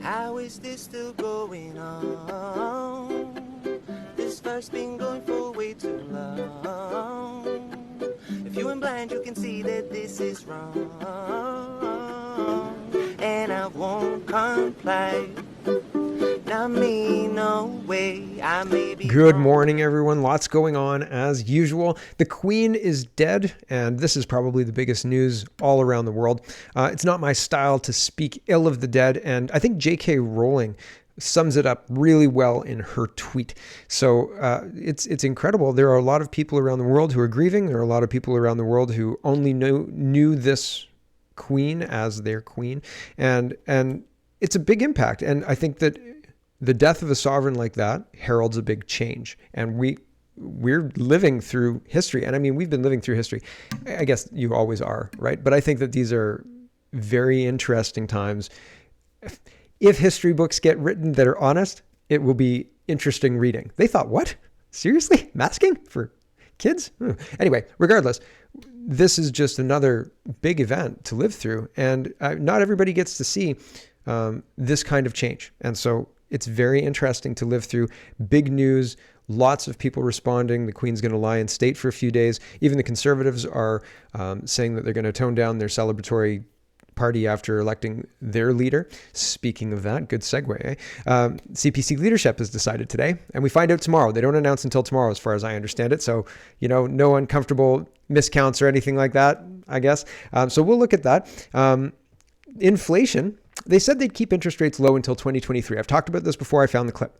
How is this still going on? This verse been going for way too long. If you're blind, you can see that this is wrong. And I won't comply. Not me, no way. I may be Good wrong. morning, everyone. Lots going on as usual. The Queen is dead, and this is probably the biggest news all around the world. It's not my style to speak ill of the dead, and I think J.K. Rowling sums it up really well in her tweet. So it's incredible. There are a lot of people around the world who are grieving. There are a lot of people around the world who only knew this queen as their queen, and it's a big impact. And I think that the death of a sovereign like that heralds a big change, and we're living through history. And I mean, we've been living through history. I guess you always are, right? But I think that these are very interesting times. If history books get written that are honest, it will be interesting reading. They thought, what? Seriously? Masking for kids? Anyway, regardless, this is just another big event to live through, and not everybody gets to see this kind of change. And so it's very interesting to live through big news, lots of people responding. The Queen's going to lie in state for a few days. Even the Conservatives are saying that they're going to tone down their celebratory party after electing their leader. Speaking of that, good segue. Eh? CPC leadership has decided today, and we find out tomorrow. They don't announce until tomorrow, as far as I understand it. So, no uncomfortable miscounts or anything like that, I guess. So we'll look at that. Inflation. They said they'd keep interest rates low until 2023. I've talked about this before. I found the clip.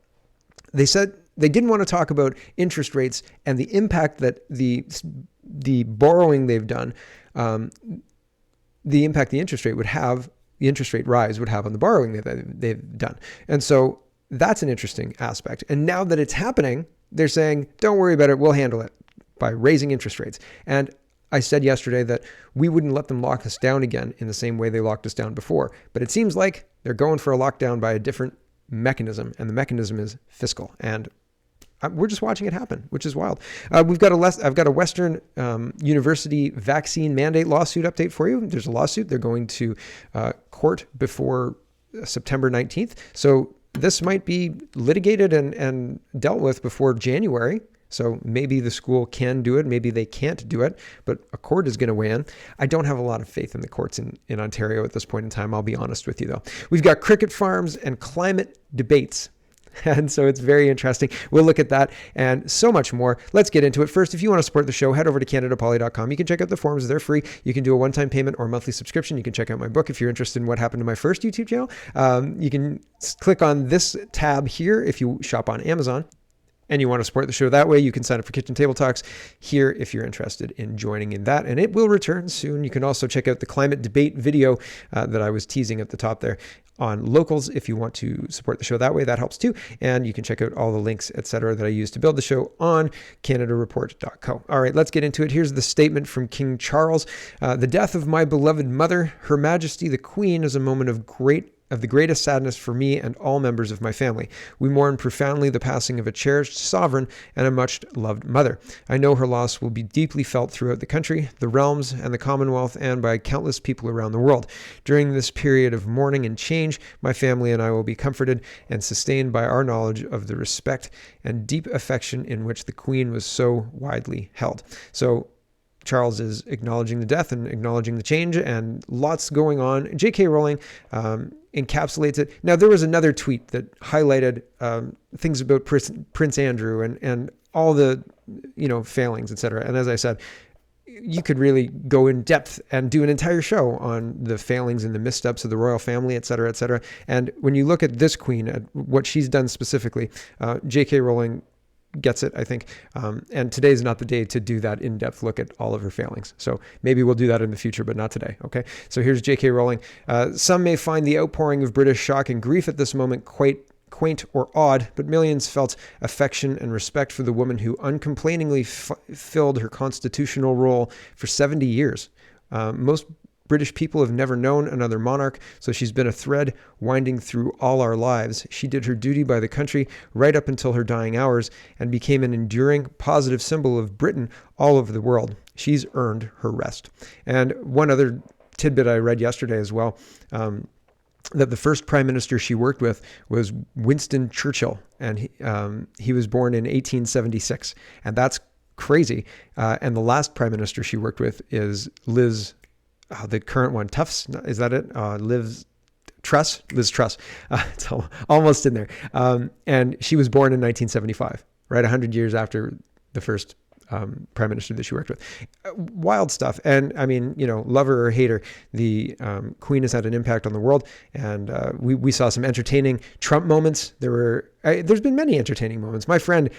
They said they didn't want to talk about interest rates and the impact that the borrowing they've done, the impact the interest rate would have, the interest rate rise would have on the borrowing that they've done. And so that's an interesting aspect. And now that it's happening, they're saying, don't worry about it. We'll handle it by raising interest rates. And I said yesterday that we wouldn't let them lock us down again in the same way they locked us down before. But it seems like they're going for a lockdown by a different mechanism, and the mechanism is fiscal. And we're just watching it happen, which is wild. I've got a Western University vaccine mandate lawsuit update for you. There's a lawsuit. They're going to court before September 19th. So this might be litigated and dealt with before January. So maybe the school can do it, maybe they can't do it, but a court is going to weigh in. I don't have a lot of faith in the courts in Ontario at this point in time. I'll be honest with you, though. We've got cricket farms and climate debates. And so it's very interesting. We'll look at that and so much more. Let's get into it. First, if you want to support the show, head over to CanadaPoly.com. You can check out the forums. They're free. You can do a one-time payment or a monthly subscription. You can check out my book if you're interested in what happened to my first YouTube channel. You can click on this tab here if you shop on Amazon and you want to support the show that way. You can sign up for Kitchen Table Talks here if you're interested in joining in that, and it will return soon. You can also check out the climate debate video that I was teasing at the top there on Locals if you want to support the show that way. That helps too. And you can check out all the links, etc., that I use to build the show on CanadaReport.co. All right, let's get into it. Here's the statement from King Charles. The death of my beloved mother, Her Majesty the Queen, is a moment of the greatest sadness for me and all members of my family. We mourn profoundly the passing of a cherished sovereign and a much-loved mother. I know her loss will be deeply felt throughout the country, the realms, and the Commonwealth, and by countless people around the world. During this period of mourning and change, my family and I will be comforted and sustained by our knowledge of the respect and deep affection in which the Queen was so widely held. So Charles is acknowledging the death and acknowledging the change, and lots going on. J.K. Rowling encapsulates it. Now, there was another tweet that highlighted things about Prince Andrew and all the failings, etc. And as I said, you could really go in depth and do an entire show on the failings and the missteps of the royal family, et cetera, et cetera. And when you look at this queen, at what she's done specifically, J.K. Rowling gets it, I think. And today's not the day to do that in-depth look at all of her failings. So maybe we'll do that in the future, but not today. Okay. So here's J.K. Rowling. Some may find the outpouring of British shock and grief at this moment quite quaint or odd, but millions felt affection and respect for the woman who uncomplainingly filled her constitutional role for 70 years. Most British people have never known another monarch, so she's been a thread winding through all our lives. She did her duty by the country right up until her dying hours and became an enduring, positive symbol of Britain all over the world. She's earned her rest. And one other tidbit I read yesterday as well, that the first prime minister she worked with was Winston Churchill, and he was born in 1876, and that's crazy. And the last prime minister she worked with is Liz, the current one, Tufts, is that it? Liz Truss. It's almost in there. And she was born in 1975, right? 100 years after the first prime minister that she worked with. Wild stuff. And I mean, love her or hate her, the Queen has had an impact on the world. And we saw some entertaining Trump moments. There's been many entertaining moments. My friend,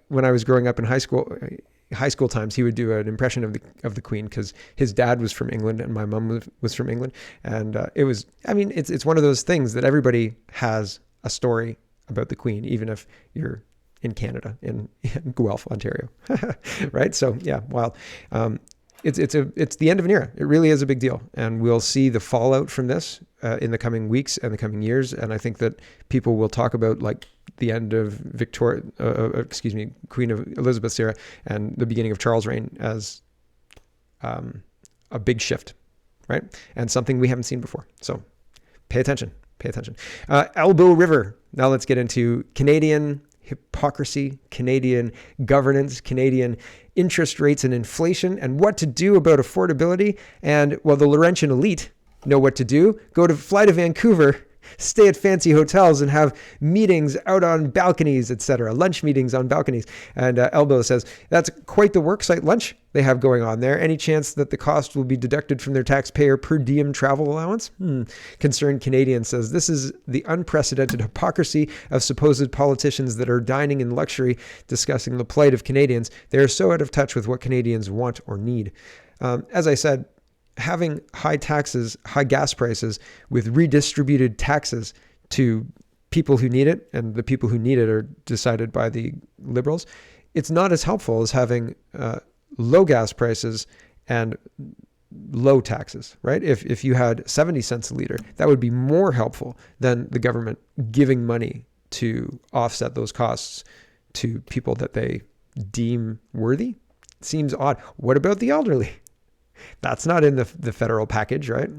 when I was growing up in high school times, he would do an impression of the Queen because his dad was from England and my mom was from England. And it's one of those things that everybody has a story about the Queen, even if you're in Canada, in Guelph, Ontario, right? So yeah, wild. It's the end of an era. It really is a big deal, and we'll see the fallout from this in the coming weeks and the coming years. And I think that people will talk about like the end of Queen of Elizabeth's era and the beginning of Charles' reign as a big shift, right? And something we haven't seen before. So pay attention. Elbow River. Now let's get into Canadian hypocrisy, Canadian governance, Canadian interest rates and inflation, and what to do about affordability. And well, the Laurentian elite know what to do. Fly to Vancouver, stay at fancy hotels and have meetings out on balconies, etc. Lunch meetings on balconies. And Elbow says, that's quite the worksite lunch they have going on there. Any chance that the cost will be deducted from their taxpayer per diem travel allowance? Concerned Canadian says, this is the unprecedented hypocrisy of supposed politicians that are dining in luxury, discussing the plight of Canadians. They are so out of touch with what Canadians want or need. As I said, having high taxes, high gas prices with redistributed taxes to people who need it, and the people who need it are decided by the Liberals, it's not as helpful as having low gas prices and low taxes, right? If you had 70 cents a liter, that would be more helpful than the government giving money to offset those costs to people that they deem worthy. Seems odd. What about the elderly? That's not in the federal package, right?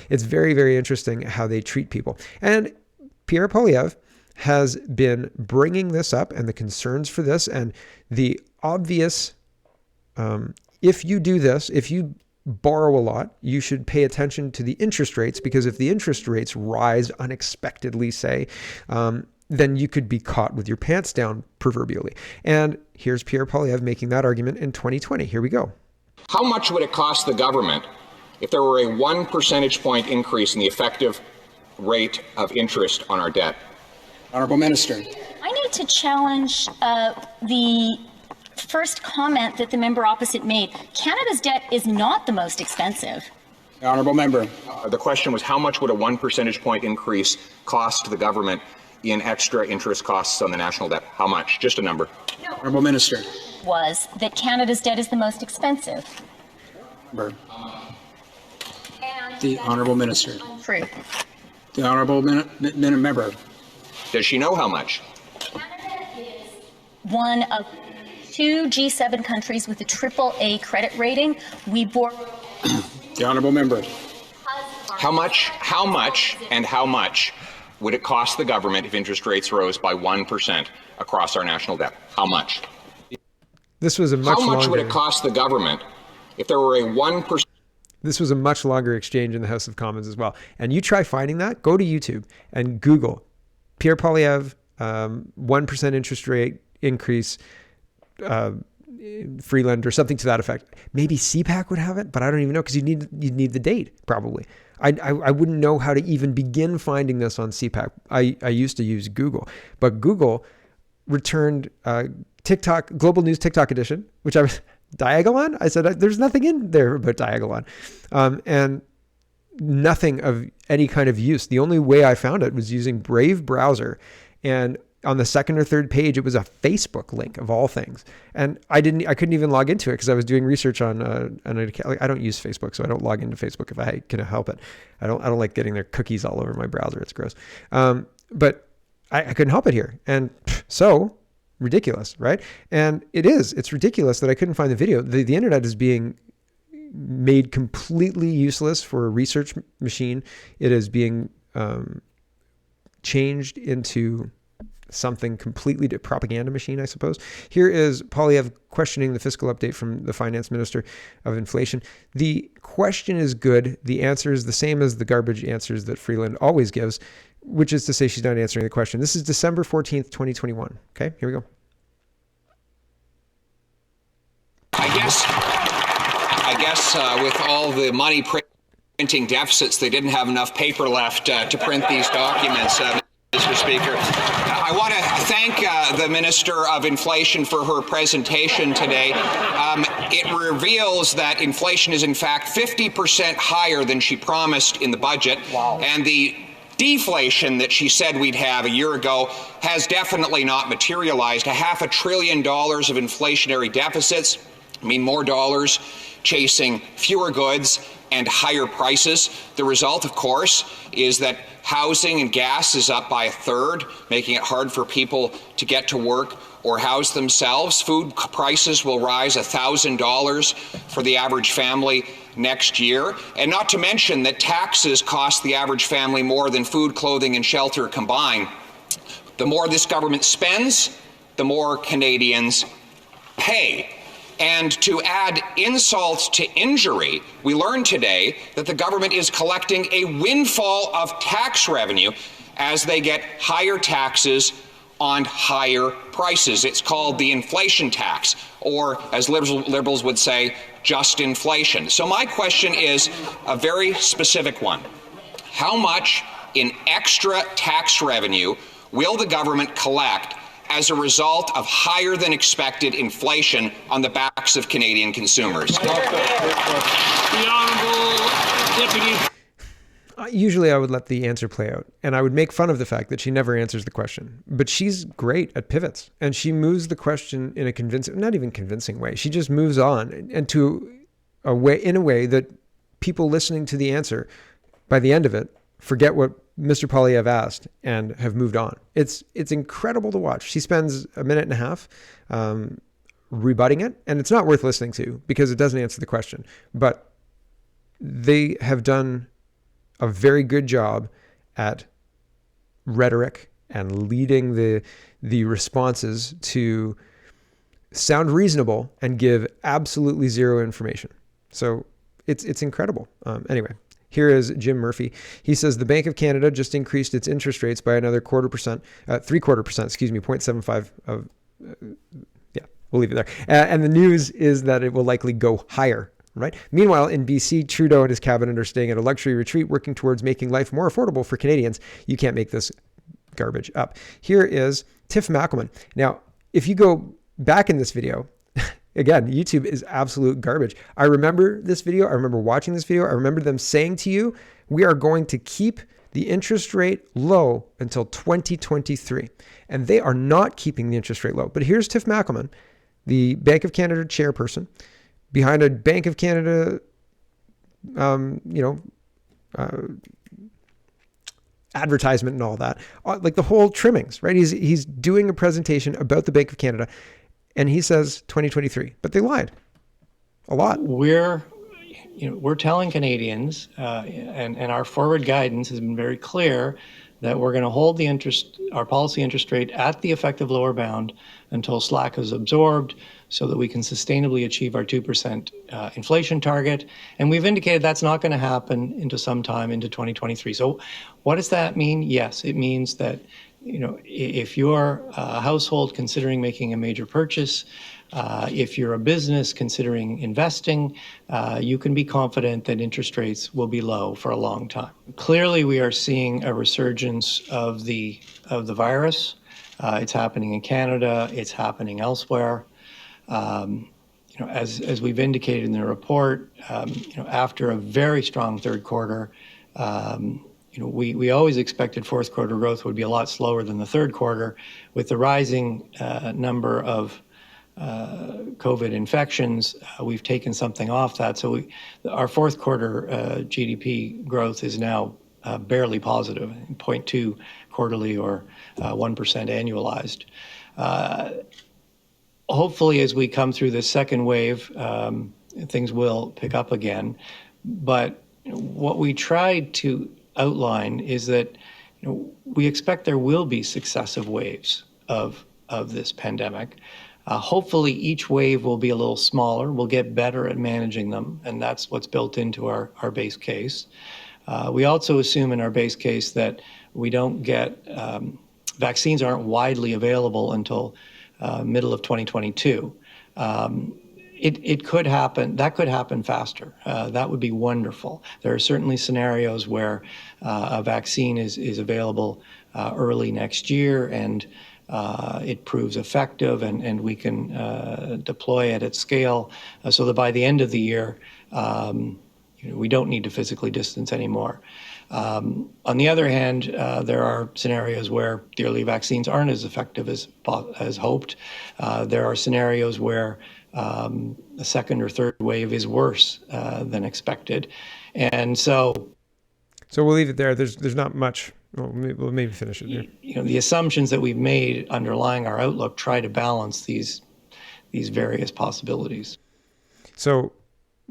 It's very, very interesting how they treat people. And Pierre Poilievre has been bringing this up and the concerns for this and the obvious, if you do this, if you borrow a lot, you should pay attention to the interest rates, because if the interest rates rise unexpectedly, say, then you could be caught with your pants down proverbially. And here's Pierre Poilievre making that argument in 2020. Here we go. How much would it cost the government if there were a 1 percentage point increase in the effective rate of interest on our debt? Honourable Minister. I need to challenge the first comment that the member opposite made. Canada's debt is not the most expensive. The Honourable Member. The question was, how much would a 1 percentage point increase cost the government in extra interest costs on the national debt? How much? Just a number. No. Honourable Minister. Was that Canada's debt is the most expensive. Member. The Honourable Minister. True. The Honourable Member. Does she know how much? Canada is one of 2 G7 countries with a AAA credit rating. We borrow. The Honourable Member. How much would it cost the government if interest rates rose by 1% across our national debt? How much? This was a much How much longer, would it cost the government if there were a 1%? This was a much longer exchange in the House of Commons as well. And you try finding that, go to YouTube and Google Pierre Poilievre, 1% interest rate increase, Freeland, or something to that effect. Maybe CPAC would have it, but I don't even know, because you'd need the date probably. I wouldn't know how to even begin finding this on CPAC. I used to use Google, but Google returned TikTok, Global News TikTok edition, which I was Diagolon. I said, there's nothing in there about Diagolon, and nothing of any kind of use. The only way I found it was using Brave browser, and on the second or third page, it was a Facebook link of all things. And I couldn't even log into it because I was doing research on I don't use Facebook, so I don't log into Facebook if I can help it. I don't like getting their cookies all over my browser. It's gross. But I couldn't help it here. And so ridiculous, right? And it's ridiculous that I couldn't find the video. The internet is being made completely useless for a research machine. It is being changed into something completely propaganda machine, I suppose. Here is Polyev questioning the fiscal update from the finance minister of inflation. The question is good. The answer is the same as the garbage answers that Freeland always gives, which is to say she's not answering the question. This is December 14th, 2021. Okay, here we go. I guess with all the money printing deficits, they didn't have enough paper left to print these documents, Mr. Speaker. I want to thank the Minister of Inflation for her presentation today. It reveals that inflation is in fact 50% higher than she promised in the budget. Wow. And the deflation that she said we'd have a year ago has definitely not materialized. $500 billion of inflationary deficits mean more dollars chasing fewer goods and higher prices. The result, of course, is that housing and gas is up by a third, making it hard for people to get to work or house themselves. Food prices will rise $1,000 for the average family next year. And not to mention that taxes cost the average family more than food, clothing, and shelter combined. The more this government spends, the more Canadians pay. And to add insult to injury, we learned today that the government is collecting a windfall of tax revenue as they get higher taxes on higher prices. It's called the inflation tax, or as liberals would say, just inflation. So my question is a very specific one. How much in extra tax revenue will the government collect as a result of higher than expected inflation on the backs of Canadian consumers? The Honourable Deputy. Usually I would let the answer play out, and I would make fun of the fact that she never answers the question. But she's great at pivots, and she moves the question in a convincing, not even convincing way. She just moves on and in a way that people listening to the answer, by the end of it, forget what Mr. Polyev asked and have moved on. It's incredible to watch. She spends a minute and a half rebutting it, and it's not worth listening to because it doesn't answer the question. But they have done a very good job at rhetoric and leading the responses to sound reasonable and give absolutely zero information. So it's incredible. Anyway. Here is Jim Murphy. He says the Bank of Canada just increased its interest rates by another 0.75%, we'll leave it there. And the news is that it will likely go higher, right? Meanwhile, in BC, Trudeau and his cabinet are staying at a luxury retreat working towards making life more affordable for Canadians. You can't make this garbage up. Here is Tiff Mackelman. Now, if you go back in this video, again, YouTube is absolute garbage. I remember this video. I remember watching this video. I remember them saying to you, we are going to keep the interest rate low until 2023. And they are not keeping the interest rate low. But here's Tiff Mackelman, the Bank of Canada chairperson, behind a Bank of Canada, advertisement and all that, like the whole trimmings, right? He's doing a presentation about the Bank of Canada. And he says 2023, but they lied a lot. We're telling Canadians, and our forward guidance has been very clear that we're going to hold our policy interest rate at the effective lower bound until slack is absorbed so that we can sustainably achieve our 2% inflation target. And we've indicated that's not going to happen into some time into 2023. So what does that mean? Yes, it means that if you're a household considering making a major purchase, if you're a business considering investing, you can be confident that interest rates will be low for a long time. Clearly, we are seeing a resurgence of the virus. It's happening in Canada. It's happening elsewhere. As we've indicated in the report, after a very strong third quarter, we always expected fourth quarter growth would be a lot slower than the third quarter. With the rising number of COVID infections, we've taken something off that. So our fourth quarter GDP growth is now barely positive, 0.2 quarterly or 1% annualized. Hopefully, as we come through this second wave, things will pick up again. But what we tried to outline is that we expect there will be successive waves of this pandemic. Hopefully, each wave will be a little smaller. We'll get better at managing them, and that's what's built into our base case. We also assume in our base case that we don't get vaccines aren't widely available until middle of 2022. It could happen. That could happen faster. That would be wonderful. There are certainly scenarios where a vaccine is available early next year, and it proves effective, and we can deploy it at scale so that by the end of the year, we don't need to physically distance anymore. On the other hand, there are scenarios where the early vaccines aren't as effective as hoped. There are scenarios where the second or third wave is worse than expected. And so we'll leave it there. There's not much. We'll maybe finish it here. The assumptions that we've made underlying our outlook try to balance these various possibilities. So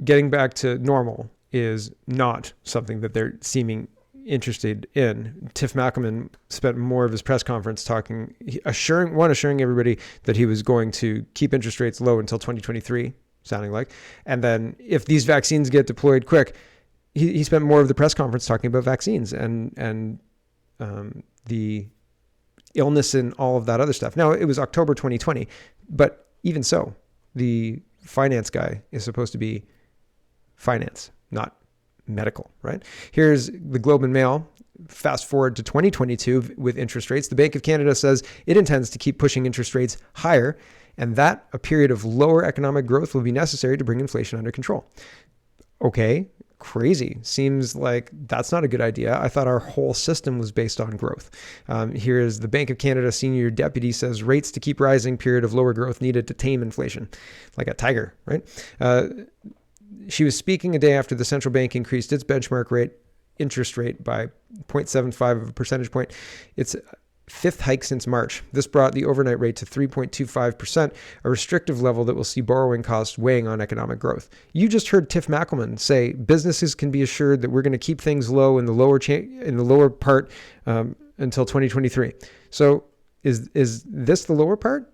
getting back to normal is not something that they're seeming interested in. Tiff Mackelman spent more of his press conference assuring everybody that he was going to keep interest rates low until 2023, sounding like. And then if these vaccines get deployed quick, he spent more of the press conference talking about vaccines and the illness and all of that other stuff. Now, it was October 2020, but even so, the finance guy is supposed to be finance, not medical, right? Here's the Globe and Mail. Fast forward to 2022 with interest rates. The Bank of Canada says it intends to keep pushing interest rates higher, and that a period of lower economic growth will be necessary to bring inflation under control. Okay, crazy. Seems like that's not a good idea. I thought our whole system was based on growth. Here is the Bank of Canada senior deputy says rates to keep rising, period of lower growth needed to tame inflation. Like a tiger, right? She was speaking a day after the central bank increased its benchmark interest rate by 0.75 of a percentage point. It's fifth hike since March. This brought the overnight rate to 3.25%, a restrictive level that will see borrowing costs weighing on economic growth. You just heard Tiff Mackelman say businesses can be assured that we're going to keep things low in the lower part until 2023. So is this the lower part?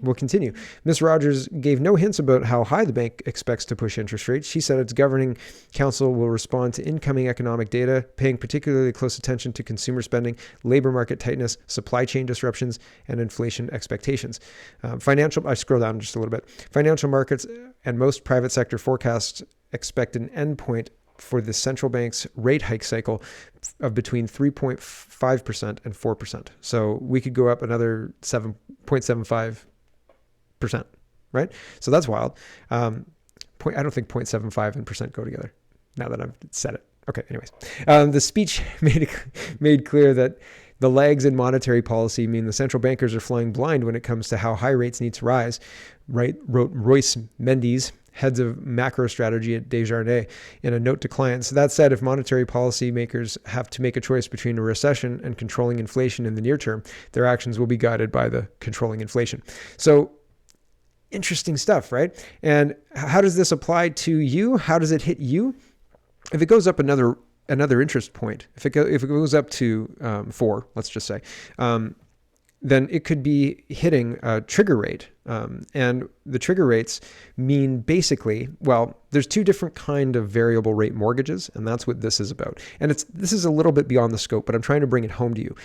We'll continue. Ms. Rogers gave no hints about how high the bank expects to push interest rates. She said its governing council will respond to incoming economic data, paying particularly close attention to consumer spending, labor market tightness, supply chain disruptions, and inflation expectations. I scroll down just a little bit. Financial markets and most private sector forecasts expect an endpoint for the central bank's rate hike cycle of between 3.5% and 4%. So we could go up another 7.75%, right? So that's wild. I don't think 0.75 and percent go together, now that I've said it. Okay, anyways. The speech made clear that the lags in monetary policy mean the central bankers are flying blind when it comes to how high rates need to rise, right? Wrote Royce Mendes, heads of macro strategy at Desjardins, in a note to clients. That said, if monetary policy makers have to make a choice between a recession and controlling inflation in the near term, their actions will be guided by the controlling inflation. So interesting stuff, right? And how does this apply to you? How does it hit you? If it goes up another interest point, if it goes up to 4, let's just say, then it could be hitting a trigger rate. And the trigger rates mean basically, well, there's two different kind of variable rate mortgages, and that's what this is about. And this is a little bit beyond the scope, but I'm trying to bring it home to you.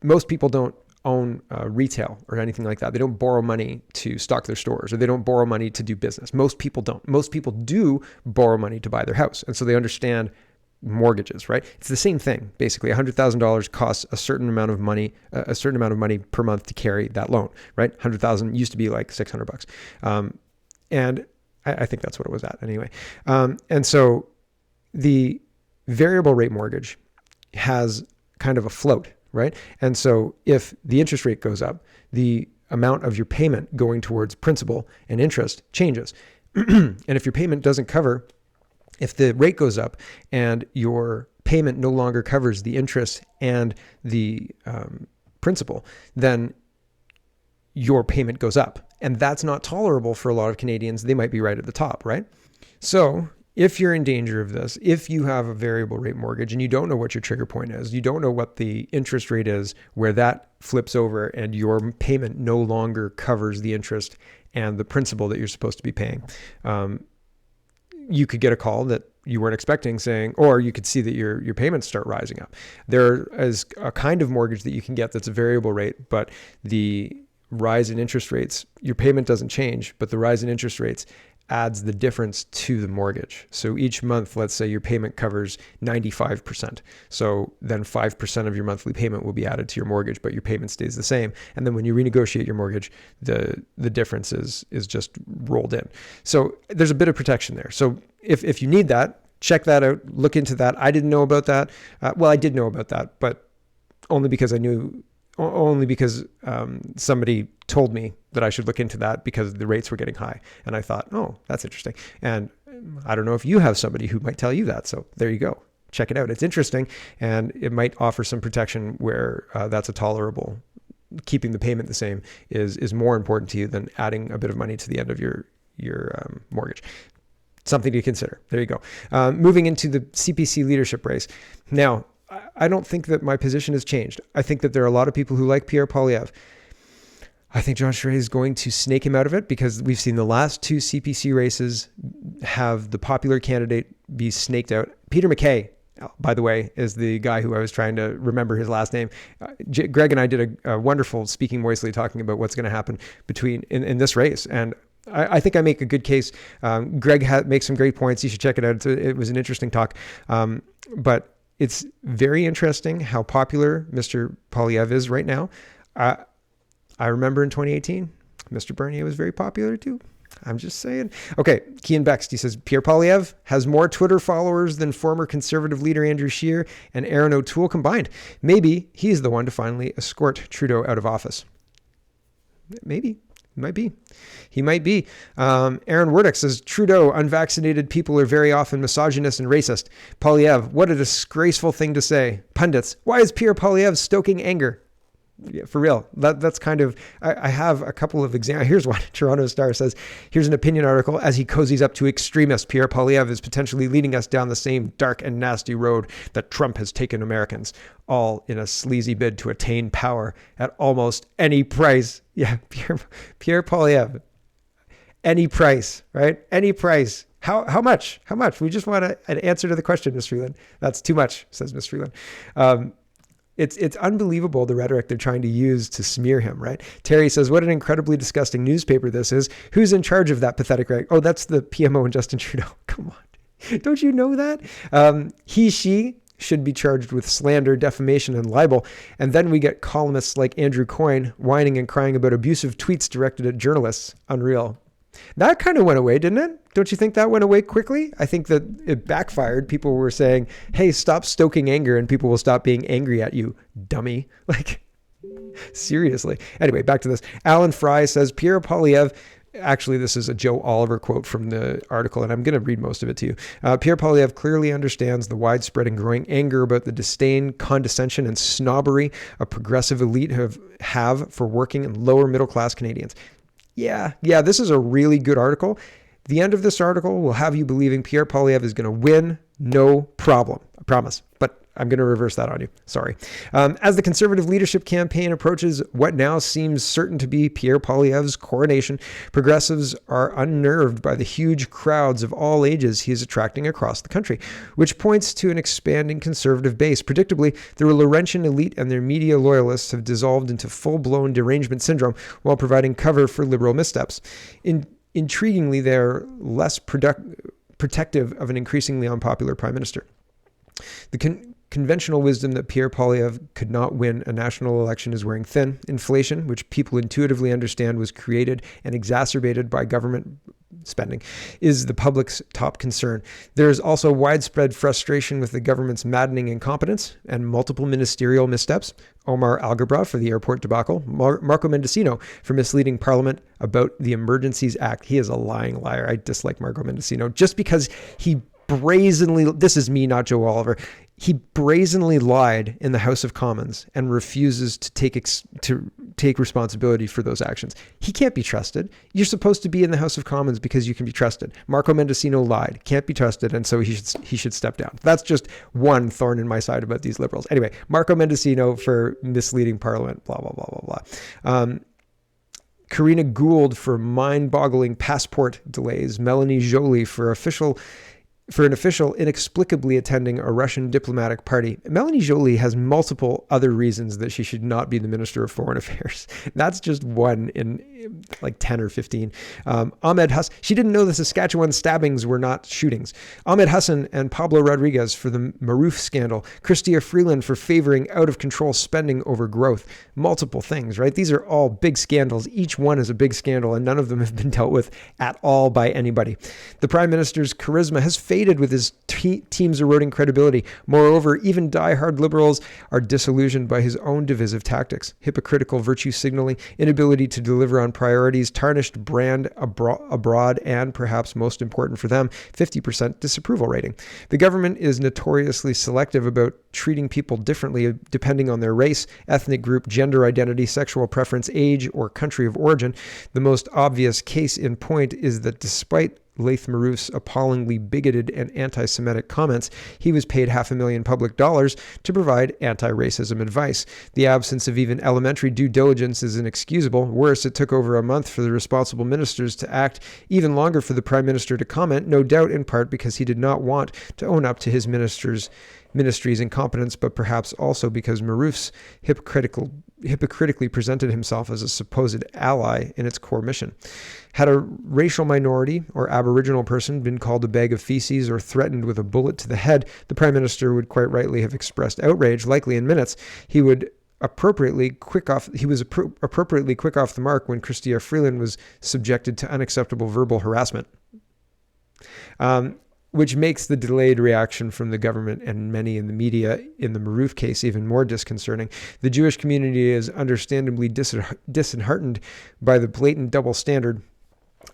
Most people don't own retail or anything like that. They don't borrow money to stock their stores, or they don't borrow money to do business. Most people don't. Most people do borrow money to buy their house. And so they understand mortgages, right? It's the same thing. Basically, $100,000 costs a certain amount of money per month to carry that loan, right? 100,000 used to be like $600. And I think that's what it was at anyway. And so the variable rate mortgage has kind of a float, right? And so if the interest rate goes up, the amount of your payment going towards principal and interest changes. And if your payment doesn't cover, if the rate goes up and your payment no longer covers the interest and the principal, then your payment goes up. And that's not tolerable for a lot of Canadians. They might be right at the top, right? So if you're in danger of this, if you have a variable rate mortgage and you don't know what your trigger point is, you don't know what the interest rate is, where that flips over and your payment no longer covers the interest and the principal that you're supposed to be paying. You could get a call that you weren't expecting saying, or you could see that your payments start rising up. There is a kind of mortgage that you can get that's a variable rate, but the rise in interest rates, your payment doesn't change, but the rise in interest rates adds the difference to the mortgage. So each month, let's say your payment covers 95%. So then 5% of your monthly payment will be added to your mortgage, but your payment stays the same. And then when you renegotiate your mortgage, the difference is just rolled in. So there's a bit of protection there. So if you need that, check that out, look into that. I didn't know about that. Well, I did know about that, but only because somebody told me that I should look into that because the rates were getting high. And I thought, oh, that's interesting. And I don't know if you have somebody who might tell you that. So there you go. Check it out. It's interesting. And it might offer some protection where that's a tolerable. Keeping the payment the same is more important to you than adding a bit of money to the end of your mortgage. Something to consider. There you go. Moving into the CPC leadership race. Now, I don't think that my position has changed. I think that there are a lot of people who like Pierre Poilievre. I think John Charest is going to snake him out of it because we've seen the last two CPC races have the popular candidate be snaked out. Peter MacKay, by the way, is the guy who I was trying to remember his last name. Greg and I did a wonderful Speaking Moistly talking about what's going to happen in this race. And I think I make a good case. Greg makes some great points. You should check it out. It was an interesting talk. But it's very interesting how popular Mr. Poilievre is right now. I remember in 2018, Mr. Bernier was very popular too. I'm just saying. Okay, Kean Bext, he says, Pierre Poilievre has more Twitter followers than former Conservative leader Andrew Scheer and Aaron O'Toole combined. Maybe he's the one to finally escort Trudeau out of office. Maybe. He might be. Aaron Werdick says, Trudeau, unvaccinated people are very often misogynist and racist. Poilievre, what a disgraceful thing to say. Pundits, why is Pierre Poilievre stoking anger? Yeah, for real. That's kind of, I have a couple of examples. Here's one. Toronto Star says, here's an opinion article. As he cozies up to extremists, Pierre Poilievre is potentially leading us down the same dark and nasty road that Trump has taken Americans, all in a sleazy bid to attain power at almost any price. Yeah, Pierre Poilievre, any price, right? Any price. How much? How much? We just want an answer to the question, Ms. Freeland. That's too much, says Ms. Freeland. It's unbelievable the rhetoric they're trying to use to smear him, right? Terry says, what an incredibly disgusting newspaper this is. Who's in charge of that pathetic rag? Oh, that's the PMO and Justin Trudeau. Come on. Don't you know that? She should be charged with slander, defamation, and libel. And then we get columnists like Andrew Coyne whining and crying about abusive tweets directed at journalists. Unreal. That kind of went away, didn't it? Don't you think that went away quickly? I think that it backfired. People were saying, hey, stop stoking anger and people will stop being angry at you, dummy. Like, seriously. Anyway, back to this. Alan Fry says, Pierre Poilievre, actually, this is a Joe Oliver quote from the article, and I'm going to read most of it to you. Pierre Poilievre clearly understands the widespread and growing anger about the disdain, condescension, and snobbery a progressive elite have for working and lower middle class Canadians. Yeah, this is a really good article. The end of this article will have you believing Pierre Poilievre is going to win, no problem. I promise. But I'm going to reverse that on you. Sorry. As the Conservative leadership campaign approaches what now seems certain to be Pierre Poilievre's coronation, progressives are unnerved by the huge crowds of all ages he is attracting across the country, which points to an expanding Conservative base. Predictably, the Laurentian elite and their media loyalists have dissolved into full-blown derangement syndrome while providing cover for Liberal missteps. Intriguingly, they're less protective of an increasingly unpopular Prime Minister. The conventional wisdom that Pierre Poilievre could not win a national election is wearing thin. Inflation, which people intuitively understand was created and exacerbated by government spending, is the public's top concern. There is also widespread frustration with the government's maddening incompetence and multiple ministerial missteps. Omar Alghabra for the airport debacle, Marco Mendicino for misleading Parliament about the Emergencies Act. He is a lying liar. I dislike Marco Mendicino just because he brazenly, this is me, not Joe Oliver, he brazenly lied in the House of Commons and refuses to take responsibility for those actions. He can't be trusted. You're supposed to be in the House of Commons because you can be trusted. Marco Mendocino lied, can't be trusted, and so he should step down. That's just one thorn in my side about these Liberals. Anyway, Marco Mendocino for misleading Parliament, blah, blah, blah, blah, blah. Karina Gould for mind-boggling passport delays. Melanie Joly for an official inexplicably attending a Russian diplomatic party. Melanie Joly has multiple other reasons that she should not be the Minister of Foreign Affairs. That's just one in like 10 or 15. Ahmed Hassan, she didn't know the Saskatchewan stabbings were not shootings. Ahmed Hassan and Pablo Rodriguez for the Maroof scandal. Chrystia Freeland for favoring out-of-control spending over growth. Multiple things, right? These are all big scandals. Each one is a big scandal, and none of them have been dealt with at all by anybody. The Prime Minister's charisma has faded with his team's eroding credibility. Moreover, even die-hard Liberals are disillusioned by his own divisive tactics. Hypocritical virtue signaling, inability to deliver on priorities, tarnished brand abroad, and perhaps most important for them, 50% disapproval rating. The government is notoriously selective about treating people differently depending on their race, ethnic group, gender identity, sexual preference, age, or country of origin. The most obvious case in point is that despite Laith Maroof's appallingly bigoted and anti-Semitic comments, he was paid $500,000 public dollars to provide anti-racism advice. The absence of even elementary due diligence is inexcusable. Worse, it took over a month for the responsible ministers to act, even longer for the Prime Minister to comment, no doubt in part because he did not want to own up to his ministry's incompetence, but perhaps also because Maroof's hypocritically presented himself as a supposed ally in its core mission. Had a racial minority or Aboriginal person been called a bag of feces or threatened with a bullet to the head, the Prime Minister would quite rightly have expressed outrage, likely in minutes. He was appropriately quick off the mark when Chrystia Freeland was subjected to unacceptable verbal harassment. Which makes the delayed reaction from the government and many in the media in the Maroof case even more disconcerting. The Jewish community is understandably disheartened by the blatant double standard.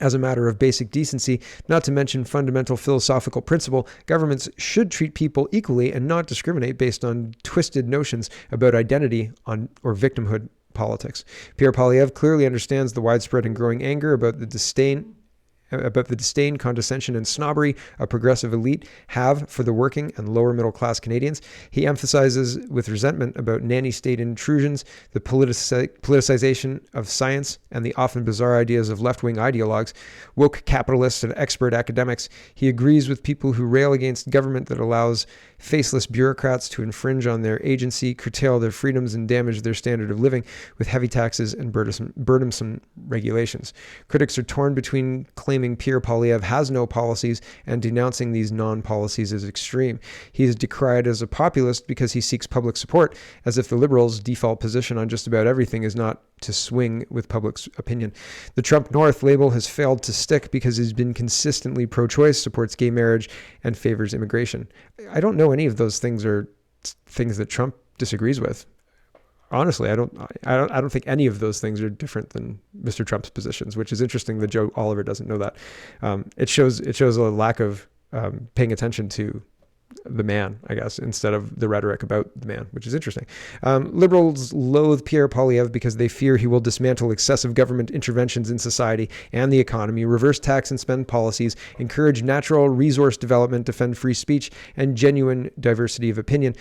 As a matter of basic decency, not to mention fundamental philosophical principle, governments should treat people equally and not discriminate based on twisted notions about identity or victimhood politics. Pierre Poilievre clearly understands the widespread and growing anger about the disdain, condescension, and snobbery a progressive elite have for the working and lower middle class Canadians. He emphasizes with resentment about nanny state intrusions, the politicization of science, and the often bizarre ideas of left-wing ideologues, woke capitalists, and expert academics. He agrees with people who rail against government that allows faceless bureaucrats to infringe on their agency, curtail their freedoms, and damage their standard of living with heavy taxes and burdensome regulations. Critics are torn between claiming Pierre Poilievre has no policies and denouncing these non-policies as extreme. He is decried as a populist because he seeks public support, as if the Liberals' default position on just about everything is not to swing with public opinion. The Trump North label has failed to stick because he's been consistently pro-choice, supports gay marriage, and favors immigration. I don't know any of those things are things that Trump disagrees with. Honestly, I don't think any of those things are different than Mr. Trump's positions, which is interesting that Joe Oliver doesn't know that. It shows a lack of paying attention to the man, I guess, instead of the rhetoric about the man, which is interesting. Liberals loathe Pierre Poilievre because they fear he will dismantle excessive government interventions in society and the economy, reverse tax and spend policies, encourage natural resource development, defend free speech and genuine diversity of opinion,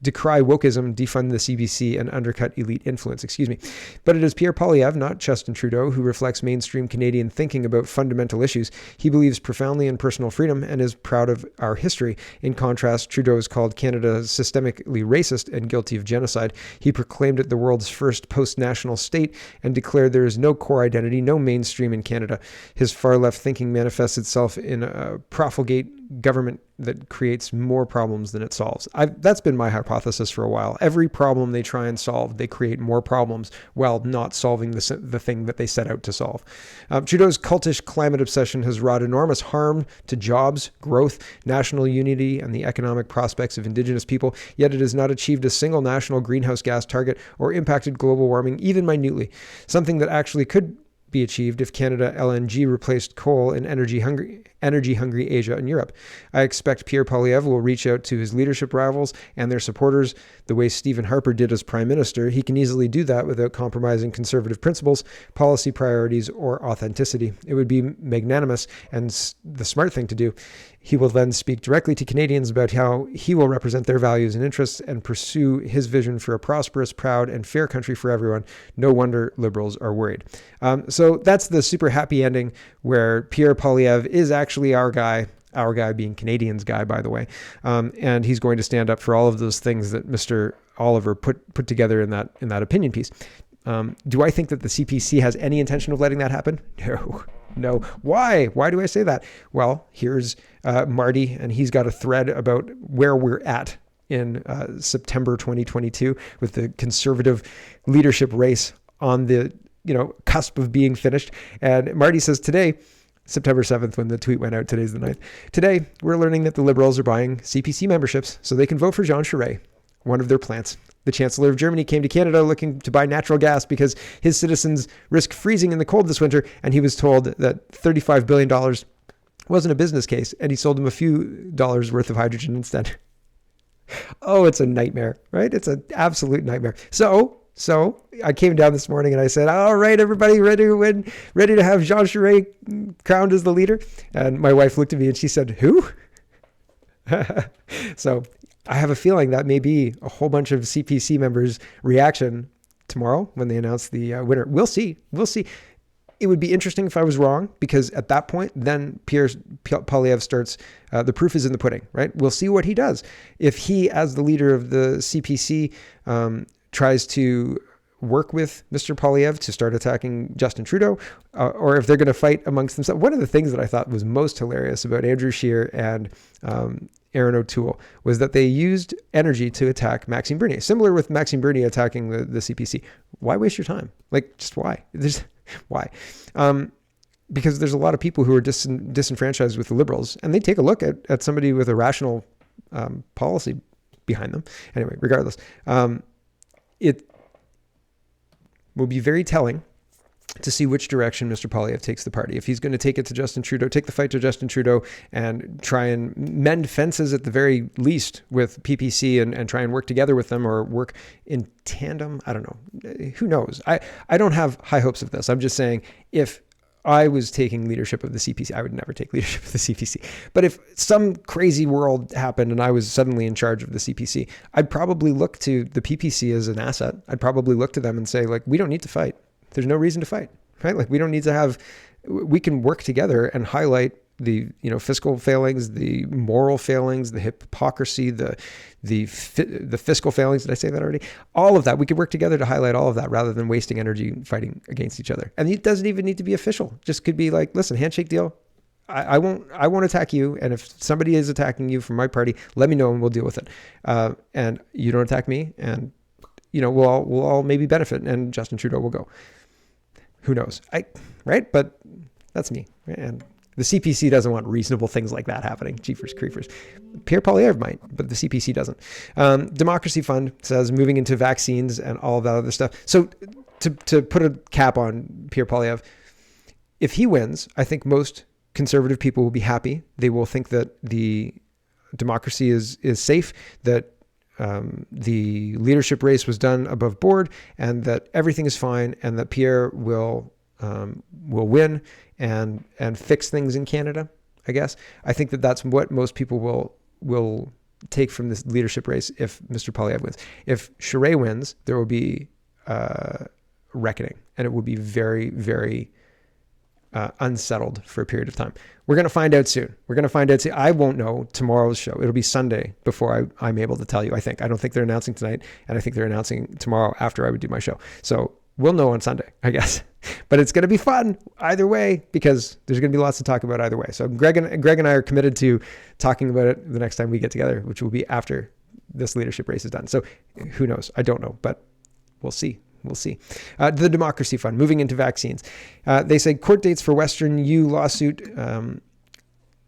decry wokeism, defund the CBC, and undercut elite influence. But it is Pierre Poilievre, not Justin Trudeau, who reflects mainstream Canadian thinking about fundamental issues. He believes profoundly in personal freedom and is proud of our history. In contrast, Trudeau is called Canada systemically racist and guilty of genocide. He proclaimed it the world's first post-national state and declared there is no core identity, no mainstream in Canada. His far-left thinking manifests itself in a profligate government that creates more problems than it solves. That's been my hypothesis for a while. Every problem they try and solve, they create more problems while not solving the thing that they set out to solve. Trudeau's cultish climate obsession has wrought enormous harm to jobs, growth, national unity, and the economic prospects of Indigenous people, yet it has not achieved a single national greenhouse gas target or impacted global warming even minutely, something that actually could be achieved if Canada LNG replaced coal in energy-hungry Asia and Europe. I expect Pierre Poilievre will reach out to his leadership rivals and their supporters the way Stephen Harper did as Prime Minister. He can easily do that without compromising conservative principles, policy priorities, or authenticity. It would be magnanimous and the smart thing to do. He will then speak directly to Canadians about how he will represent their values and interests and pursue his vision for a prosperous, proud, and fair country for everyone. No wonder Liberals are worried. So that's the super happy ending where Pierre Poilievre is actually our guy being Canadians' guy, by the way. And he's going to stand up for all of those things that Mr. Oliver put together in that opinion piece. Do I think that the CPC has any intention of letting that happen? No. Why? Why do I say that? Well, here's Marty, and he's got a thread about where we're at in September 2022 with the conservative leadership race on the cusp of being finished. And Marty says today, September 7th, when the tweet went out, today's the 9th. Today, we're learning that the Liberals are buying CPC memberships so they can vote for Jean Charest, one of their plants. The Chancellor of Germany came to Canada looking to buy natural gas because his citizens risk freezing in the cold this winter, and he was told that $35 billion wasn't a business case, and he sold him a few dollars worth of hydrogen instead. Oh, it's a nightmare, right? It's an absolute nightmare. So I came down this morning and I said, all right, everybody ready to win, ready to have Jean Charest crowned as the leader? And my wife looked at me and she said, who? So I have a feeling that may be a whole bunch of CPC members' reaction tomorrow when they announce the winner. We'll see. It would be interesting if I was wrong, because at that point, then Pierre Poilievre starts, the proof is in the pudding, right? We'll see what he does. If he, as the leader of the CPC, tries to work with Mr. Poilievre to start attacking Justin Trudeau, or if they're going to fight amongst themselves. One of the things that I thought was most hilarious about Andrew Scheer and Aaron O'Toole was that they used energy to attack Maxime Bernier. Similar with Maxime Bernier attacking the CPC. Why waste your time? Just why? Why? Because there's a lot of people who are disenfranchised with the Liberals, and they take a look at somebody with a rational policy behind them. Anyway, regardless, it will be very telling to see which direction Mr. Poilievre takes the party. If he's going to take it to Justin Trudeau, take the fight to Justin Trudeau and try and mend fences at the very least with PPC and try and work together with them or work in tandem. I don't know. Who knows? I don't have high hopes of this. I'm just saying, if I was taking leadership of the CPC, I would never take leadership of the CPC. But if some crazy world happened and I was suddenly in charge of the CPC, I'd probably look to the PPC as an asset. I'd probably look to them and say, we don't need to fight. There's no reason to fight, right? We don't need to we can work together and highlight the, fiscal failings, the moral failings, the hypocrisy, the fiscal failings. Did I say that already? All of that. We could work together to highlight all of that rather than wasting energy fighting against each other. And it doesn't even need to be official. Just could be listen, handshake deal. I won't attack you. And if somebody is attacking you from my party, let me know and we'll deal with it. And you don't attack me, and we'll all maybe benefit, and Justin Trudeau will go. Who knows? Right? But that's me. And the CPC doesn't want reasonable things like that happening. Jeepers creepers. Pierre Poilievre might, but the CPC doesn't. Democracy Fund says moving into vaccines and all of that other stuff. So to put a cap on Pierre Poilievre, if he wins, I think most conservative people will be happy. They will think that the democracy is safe, that the leadership race was done above board, and that everything is fine, and that Pierre will win and fix things in Canada. I guess I think that's what most people will take from this leadership race if Mr. Poilievre wins. If Charest wins, there will be reckoning, and it will be very, very unsettled for a period of time. We're going to find out soon. I won't know tomorrow's show. It'll be Sunday before I'm able to tell you, I think. I don't think they're announcing tonight, and I think they're announcing tomorrow after I would do my show. So we'll know on Sunday, I guess. But it's going to be fun either way, because there's going to be lots to talk about either way. So Greg and I are committed to talking about it the next time we get together, which will be after this leadership race is done. So who knows? I don't know, but we'll see. The Democracy Fund, moving into vaccines. They say court dates for Western U lawsuit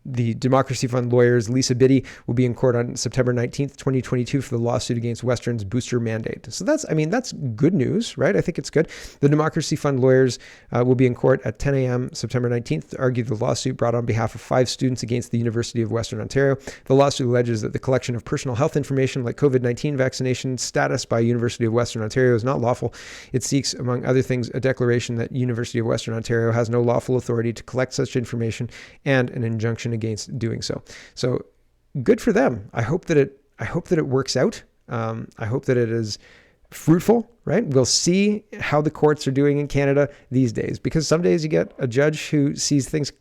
the Democracy Fund lawyers, Lisa Biddy, will be in court on September 19th, 2022 for the lawsuit against Western's booster mandate. So that's good news, right? I think it's good. The Democracy Fund lawyers will be in court at 10 a.m. September 19th to argue the lawsuit brought on behalf of 5 students against the University of Western Ontario. The lawsuit alleges that the collection of personal health information like COVID-19 vaccination status by University of Western Ontario is not lawful. It seeks, among other things, a declaration that University of Western Ontario has no lawful authority to collect such information and an injunction against doing so. So good for them. I hope that it works out. I hope that it is fruitful, right? We'll see how the courts are doing in Canada these days, because some days you get a judge who sees things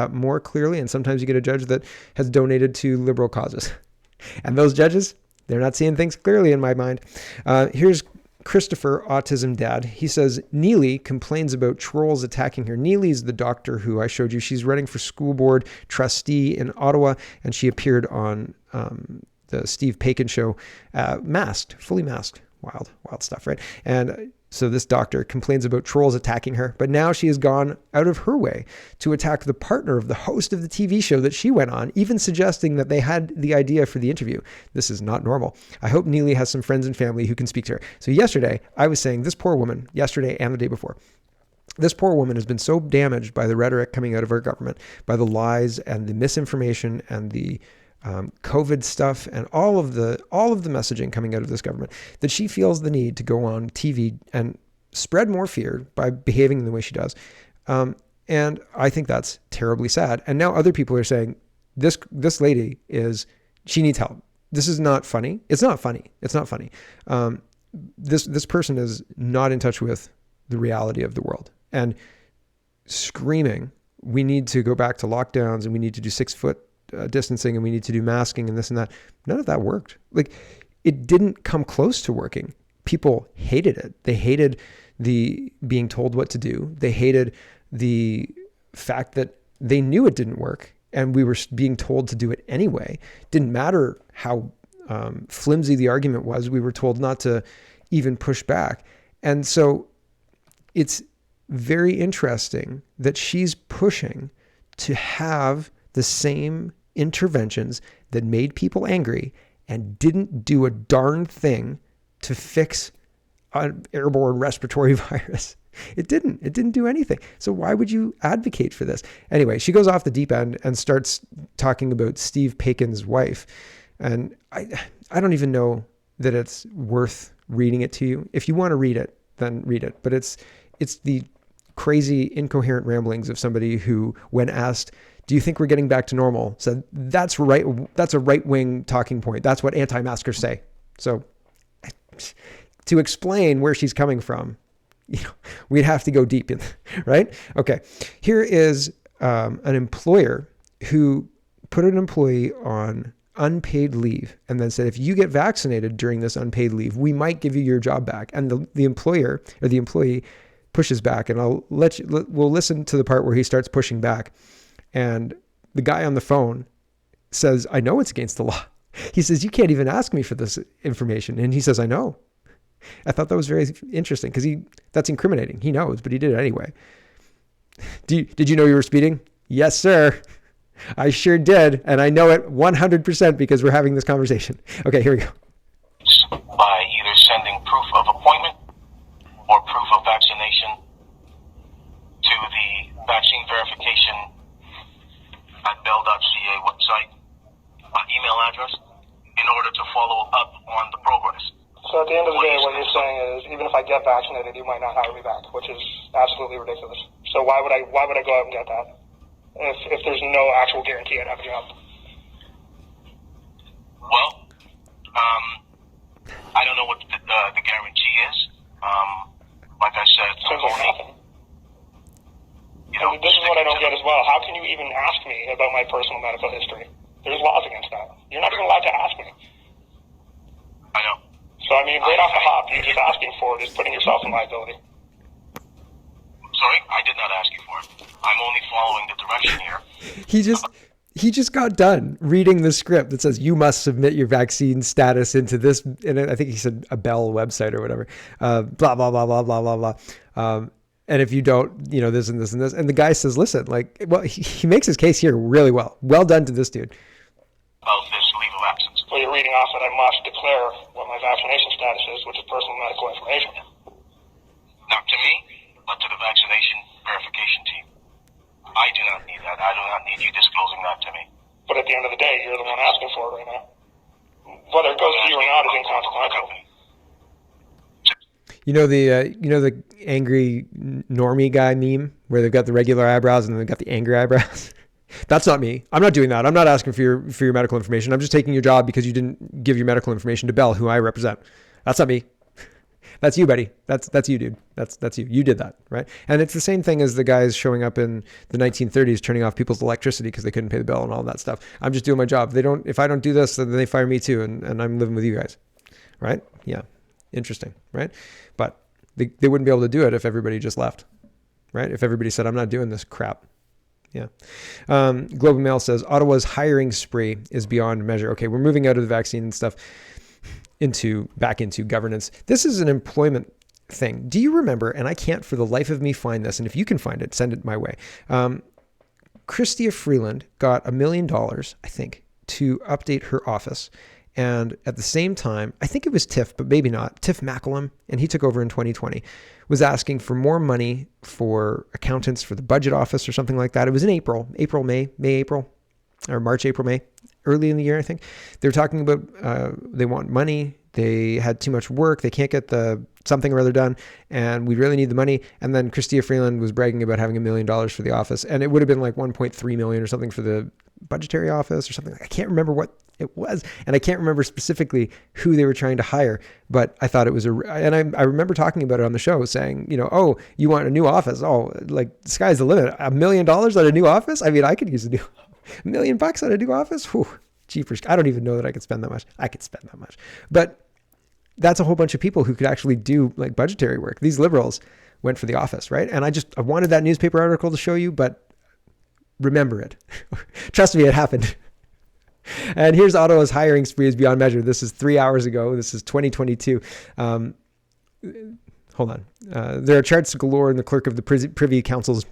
more clearly, and sometimes you get a judge that has donated to liberal causes. And those judges, they're not seeing things clearly in my mind. Here's Christopher, Autism Dad. He says, Neely complains about trolls attacking her. Neely's the doctor who I showed you. She's running for school board trustee in Ottawa, and she appeared on the Steve Paikin show, fully masked. Wild stuff, right? And so this doctor complains about trolls attacking her, but now she has gone out of her way to attack the partner of the host of the TV show that she went on, even suggesting that they had the idea for the interview. This is not normal. I hope Neely has some friends and family who can speak to her. So yesterday, I was saying this poor woman, yesterday and the day before, this poor woman has been so damaged by the rhetoric coming out of our government, by the lies and the misinformation and the COVID stuff and all of the messaging coming out of this government, that she feels the need to go on TV and spread more fear by behaving the way she does. And I think that's terribly sad. And now other people are saying this lady she needs help. This is not funny. It's not funny. It's not funny. This person is not in touch with the reality of the world and screaming, we need to go back to lockdowns and we need to do 6 foot distancing and we need to do masking and this and that. None of that worked. Like, it didn't come close to working. People hated it. They hated the being told what to do. They hated the fact that they knew it didn't work and we were being told to do it anyway. Didn't matter how flimsy the argument was. We were told not to even push back. And so it's very interesting that she's pushing to have the same interventions that made people angry and didn't do a darn thing to fix an airborne respiratory virus. It didn't do anything. So why would you advocate for this? Anyway, she goes off the deep end and starts talking about Steve Paikin's wife. And I don't even know that it's worth reading it to you. If you want to read it, then read it. But it's the crazy, incoherent ramblings of somebody who, when asked, do you think we're getting back to normal, said, that's right. That's a right-wing talking point. That's what anti-maskers say. So to explain where she's coming from, we'd have to go deep in, right? Okay. Here is an employer who put an employee on unpaid leave and then said, if you get vaccinated during this unpaid leave, we might give you your job back. And the employer or the employee pushes back, and we'll listen to the part where he starts pushing back. And the guy on the phone says, I know it's against the law. He says, you can't even ask me for this information. And he says, I know. I thought that was very interesting because that's incriminating. He knows, but he did it anyway. Did you know you were speeding? Yes, sir. I sure did. And I know it 100% because we're having this conversation. Okay, here we go. By either sending proof of appointment or proof of vaccination to the vaccine verification at bell.ca website email address in order to follow up on the progress. So at the end of the day, what you're saying is, even if I get vaccinated, you might not hire me back, which is absolutely ridiculous. So why would I go out and get that if there's no actual guarantee I'd have a job? Well, I don't know what the guarantee is. Like I said, nothing. This is what I don't get as well. How can you even ask me about my personal medical history? There's laws against that. You're not even allowed to ask me. I know. So, I mean, right off the hop, you're just asking for it is putting yourself in liability. Sorry? I did not ask you for it. I'm only following the direction here. He just got done reading the script that says you must submit your vaccine status into this, and I think he said a Bell website or whatever, blah, blah, blah, blah, blah, blah, blah. And if you don't, this and this and this. And the guy says, listen, like, well, he makes his case here really well. Well done to this dude. Of this leave of absence. Well, you're reading off that I must declare what my vaccination status is, which is personal medical information. Not to me, but to the vaccination verification team. I do not need that. I do not need you disclosing that to me. But at the end of the day, you're the one asking for it right now. Whether it goes to you or not is inconsequential. The angry normie guy meme where they've got the regular eyebrows and then they've got the angry eyebrows. That's not me. I'm not doing that. I'm not asking for your medical information. I'm just taking your job because you didn't give your medical information to Bell, who I represent. That's not me. That's you, buddy. That's you, dude. That's you. You did that, right? And it's the same thing as the guys showing up in the 1930s turning off people's electricity because they couldn't pay the bill and all that stuff. I'm just doing my job. If I don't do this, then they fire me too, and I'm living with you guys, right? Yeah, interesting, right? But they wouldn't be able to do it if everybody just left, right? If everybody said, I'm not doing this crap. Yeah. Globe and Mail says Ottawa's hiring spree is beyond measure. Okay, we're moving out of the vaccine and stuff back into governance. This is an employment thing. Do you remember, and I can't for the life of me find this, and if you can find it, send it my way. Chrystia Freeland got $1 million, I think, to update her office. And at the same time, I think it was Tiff, but maybe not, Tiff Macklem, and he took over in 2020, was asking for more money for accountants for the budget office or something like that. It was in April, or March, April, May, early in the year, I think. They were talking about they want money. They had too much work. They can't get the something or other done, and we really need the money. And then Chrystia Freeland was bragging about having $1 million for the office, and it would have been like 1.3 million or something for the budgetary office or something. I can't remember what it was, and I can't remember specifically who they were trying to hire, but I thought it was and I remember talking about it on the show saying, oh, you want a new office? Oh, like the sky's the limit. $1 million on a new office? I mean, I could use $1 million on a new office. Whew, jeepers. I don't even know that I could spend that much. I could spend that much, but that's a whole bunch of people who could actually do like budgetary work. These liberals went for the office, right? And I wanted that newspaper article to show you, but remember it. Trust me, it happened. And here's Ottawa's hiring spree is beyond measure. This is 3 hours ago. This is 2022. Hold on. There are charts galore in the clerk of the Privy Council's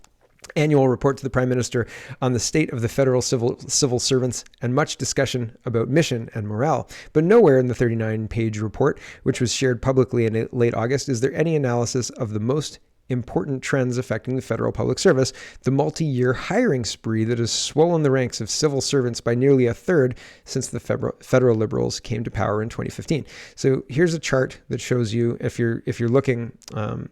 annual report to the Prime Minister on the state of the federal civil servants, and much discussion about mission and morale. But nowhere in the 39-page report, which was shared publicly in late August, is there any analysis of the most important trends affecting the federal public service, the multi-year hiring spree that has swollen the ranks of civil servants by nearly a third since the federal Liberals came to power in 2015. So here's a chart that shows you, if you're looking,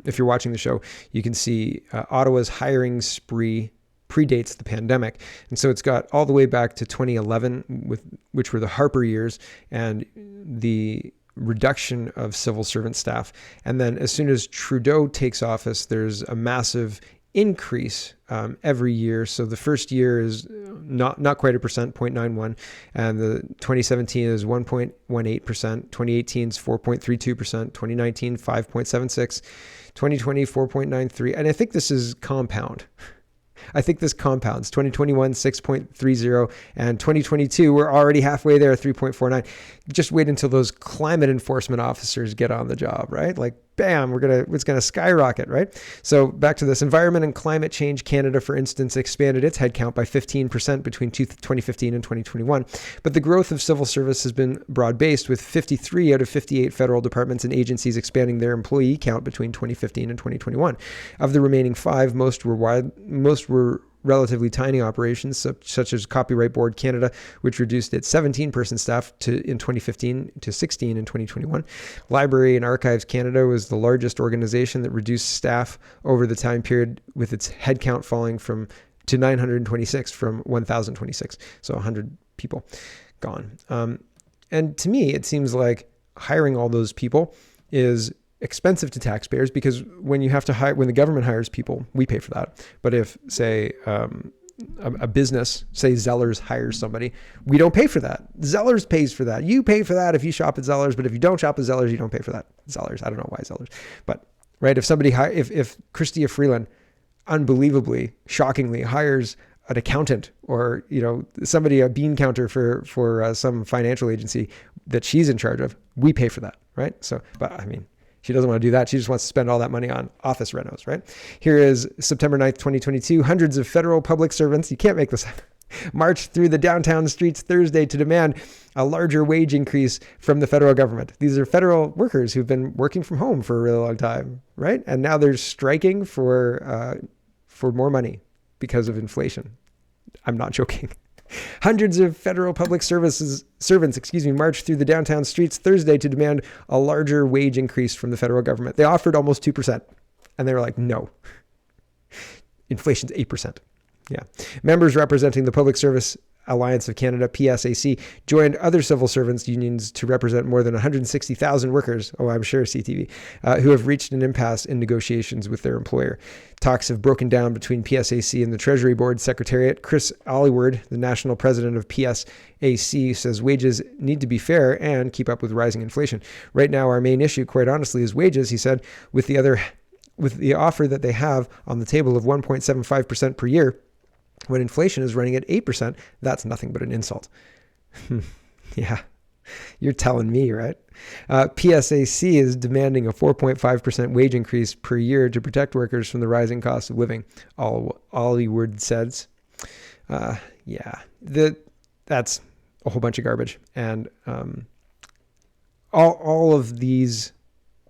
if you're watching the show, you can see Ottawa's hiring spree predates the pandemic. And so it's got all the way back to 2011, which were the Harper years, and the reduction of civil servant staff. And then as soon as Trudeau takes office, there's a massive increase every year. So the first year is not quite 1%, 0.91, and the 2017 is 1.18%, 2018 is 4.32%, 2019 5.76, 2020 4.93, and I think this is compound. I think this compounds. 2021, 6.30, and 2022, we're already halfway there, 3.49. Just wait until those climate enforcement officers get on the job, right? Like, bam, it's gonna skyrocket, right? So back to this. Environment and Climate Change Canada, for instance, expanded its headcount by 15% between 2015 and 2021. But the growth of civil service has been broad-based, with 53 out of 58 federal departments and agencies expanding their employee count between 2015 and 2021. Of the remaining 5, most were relatively tiny operations, such as Copyright Board Canada, which reduced its 17-person staff in 2015 to 16 in 2021. Library and Archives Canada was the largest organization that reduced staff over the time period, with its headcount falling to 926 from 1,026. So 100 people gone. And to me, it seems like hiring all those people is expensive to taxpayers, because when the government hires people, we pay for that. But if, say, a business, say Zellers, hires somebody, we don't pay for that. Zellers pays for that. You pay for that if you shop at Zellers, but if you don't shop at Zellers, you don't pay for that. Zellers, I don't know why Zellers, but right. If Chrystia Freeland unbelievably, shockingly hires an accountant, or somebody, a bean counter for some financial agency that she's in charge of, we pay for that, right? So, but I mean, She doesn't want to do that. She just wants to spend all that money on office renos, right? Here is September 9th, 2022. Hundreds of federal public servants, you can't make this up, marched through the downtown streets Thursday to demand a larger wage increase from the federal government. These are federal workers who've been working from home for a really long time, right? And now they're striking for more money because of inflation. I'm not joking. Hundreds of federal public servants, marched through the downtown streets Thursday to demand a larger wage increase from the federal government. They offered almost 2%, and they were like, no. Inflation's 8%. Yeah. Members representing the Public Service Alliance of Canada, PSAC, joined other civil servants unions to represent more than 160,000 workers, I'm sure CTV, who have reached an impasse in negotiations with their employer. Talks have broken down between PSAC and the Treasury Board Secretariat. Chris Allyward, the national president of PSAC, says wages need to be fair and keep up with rising inflation. Right now, our main issue, quite honestly, is wages, he said, with the offer that they have on the table of 1.75% per year. When inflation is running at 8%, that's nothing but an insult. Yeah, you're telling me, right? PSAC is demanding a 4.5% wage increase per year to protect workers from the rising cost of living, Ollyward says. That's a whole bunch of garbage. And all of these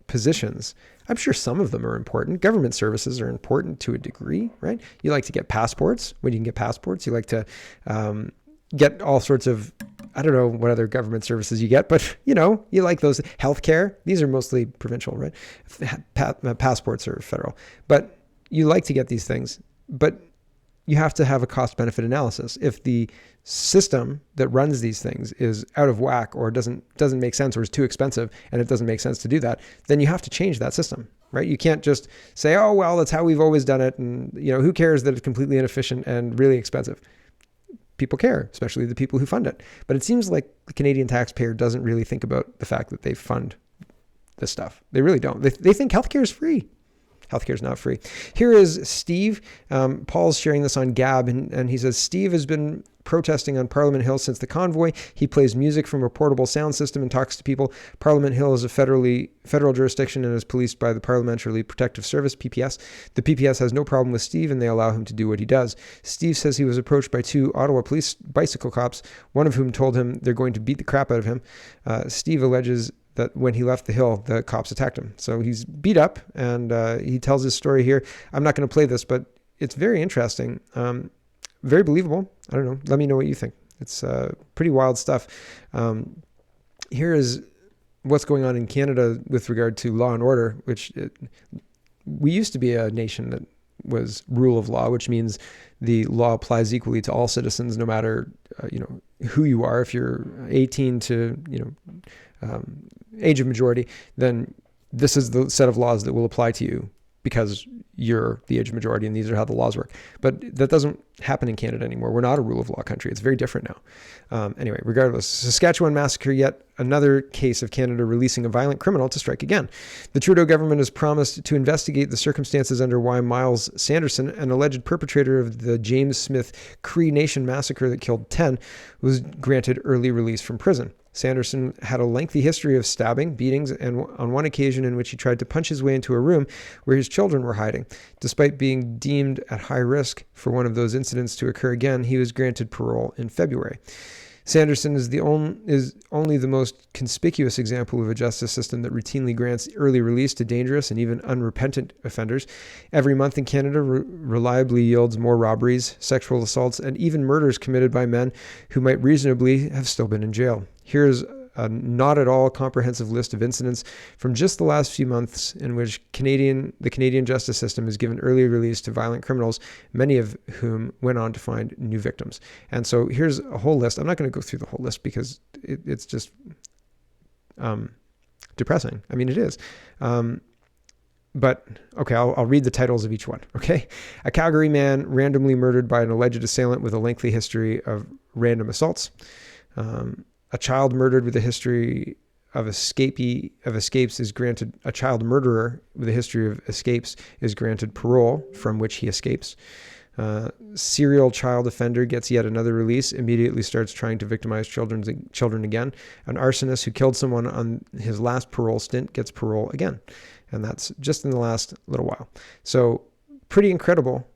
positions, I'm sure some of them are important. Government services are important to a degree, right? You like to get passports. When you can get passports, you like to get all sorts of, I don't know what other government services you get, but you like those. Healthcare, these are mostly provincial, right? Passports are federal, but you like to get these things, but you have to have a cost benefit analysis. If the system that runs these things is out of whack or doesn't make sense or is too expensive and it doesn't make sense to do that, then you have to change that system, right? You can't just say, oh, well, that's how we've always done it. And who cares that it's completely inefficient and really expensive? People care, especially the people who fund it. But it seems like the Canadian taxpayer doesn't really think about the fact that they fund this stuff. They really don't. They think healthcare is free. Healthcare is not free. Here is Steve. Paul's sharing this on Gab, and he says, Steve has been protesting on Parliament Hill since the convoy. He plays music from a portable sound system and talks to people. Parliament Hill is a federal jurisdiction and is policed by the Parliamentary Protective Service, PPS. The PPS has no problem with Steve, and they allow him to do what he does. Steve says he was approached by 2 Ottawa police bicycle cops, one of whom told him they're going to beat the crap out of him. Steve alleges that when he left the hill, the cops attacked him. So he's beat up, and he tells his story here. I'm not going to play this, but it's very interesting, very believable. I don't know. Let me know what you think. It's pretty wild stuff. Here is what's going on in Canada with regard to law and order, we used to be a nation that was rule of law, which means the law applies equally to all citizens, no matter who you are. If you're 18 to age of majority, then this is the set of laws that will apply to you because you're the age of majority, and these are how the laws work. But that doesn't happen in Canada anymore. We're not a rule of law country. It's very different now. Anyway, regardless, Saskatchewan massacre, yet another case of Canada releasing a violent criminal to strike again. The Trudeau government has promised to investigate the circumstances under why Miles Sanderson, an alleged perpetrator of the James Smith Cree Nation massacre that killed 10, was granted early release from prison. Sanderson had a lengthy history of stabbing, beatings, and on one occasion in which he tried to punch his way into a room where his children were hiding. Despite being deemed at high risk for one of those incidents to occur again, he was granted parole in February. Sanderson is only the most conspicuous example of a justice system that routinely grants early release to dangerous and even unrepentant offenders. Every month in Canada reliably yields more robberies, sexual assaults, and even murders committed by men who might reasonably have still been in jail. Here's a not at all comprehensive list of incidents from just the last few months in which the Canadian justice system has given early release to violent criminals, many of whom went on to find new victims. And so here's a whole list. I'm not going to go through the whole list because it's just depressing. I mean, it is. But okay, I'll read the titles of each one. Okay. A Calgary man randomly murdered by an alleged assailant with a lengthy history of random assaults. A child murdered with a history of escapes is granted. A child murderer with a history of escapes is granted parole from which he escapes. Serial child offender gets yet another release, immediately starts trying to victimize children again. An arsonist who killed someone on his last parole stint gets parole again. And that's just in the last little while. So pretty incredible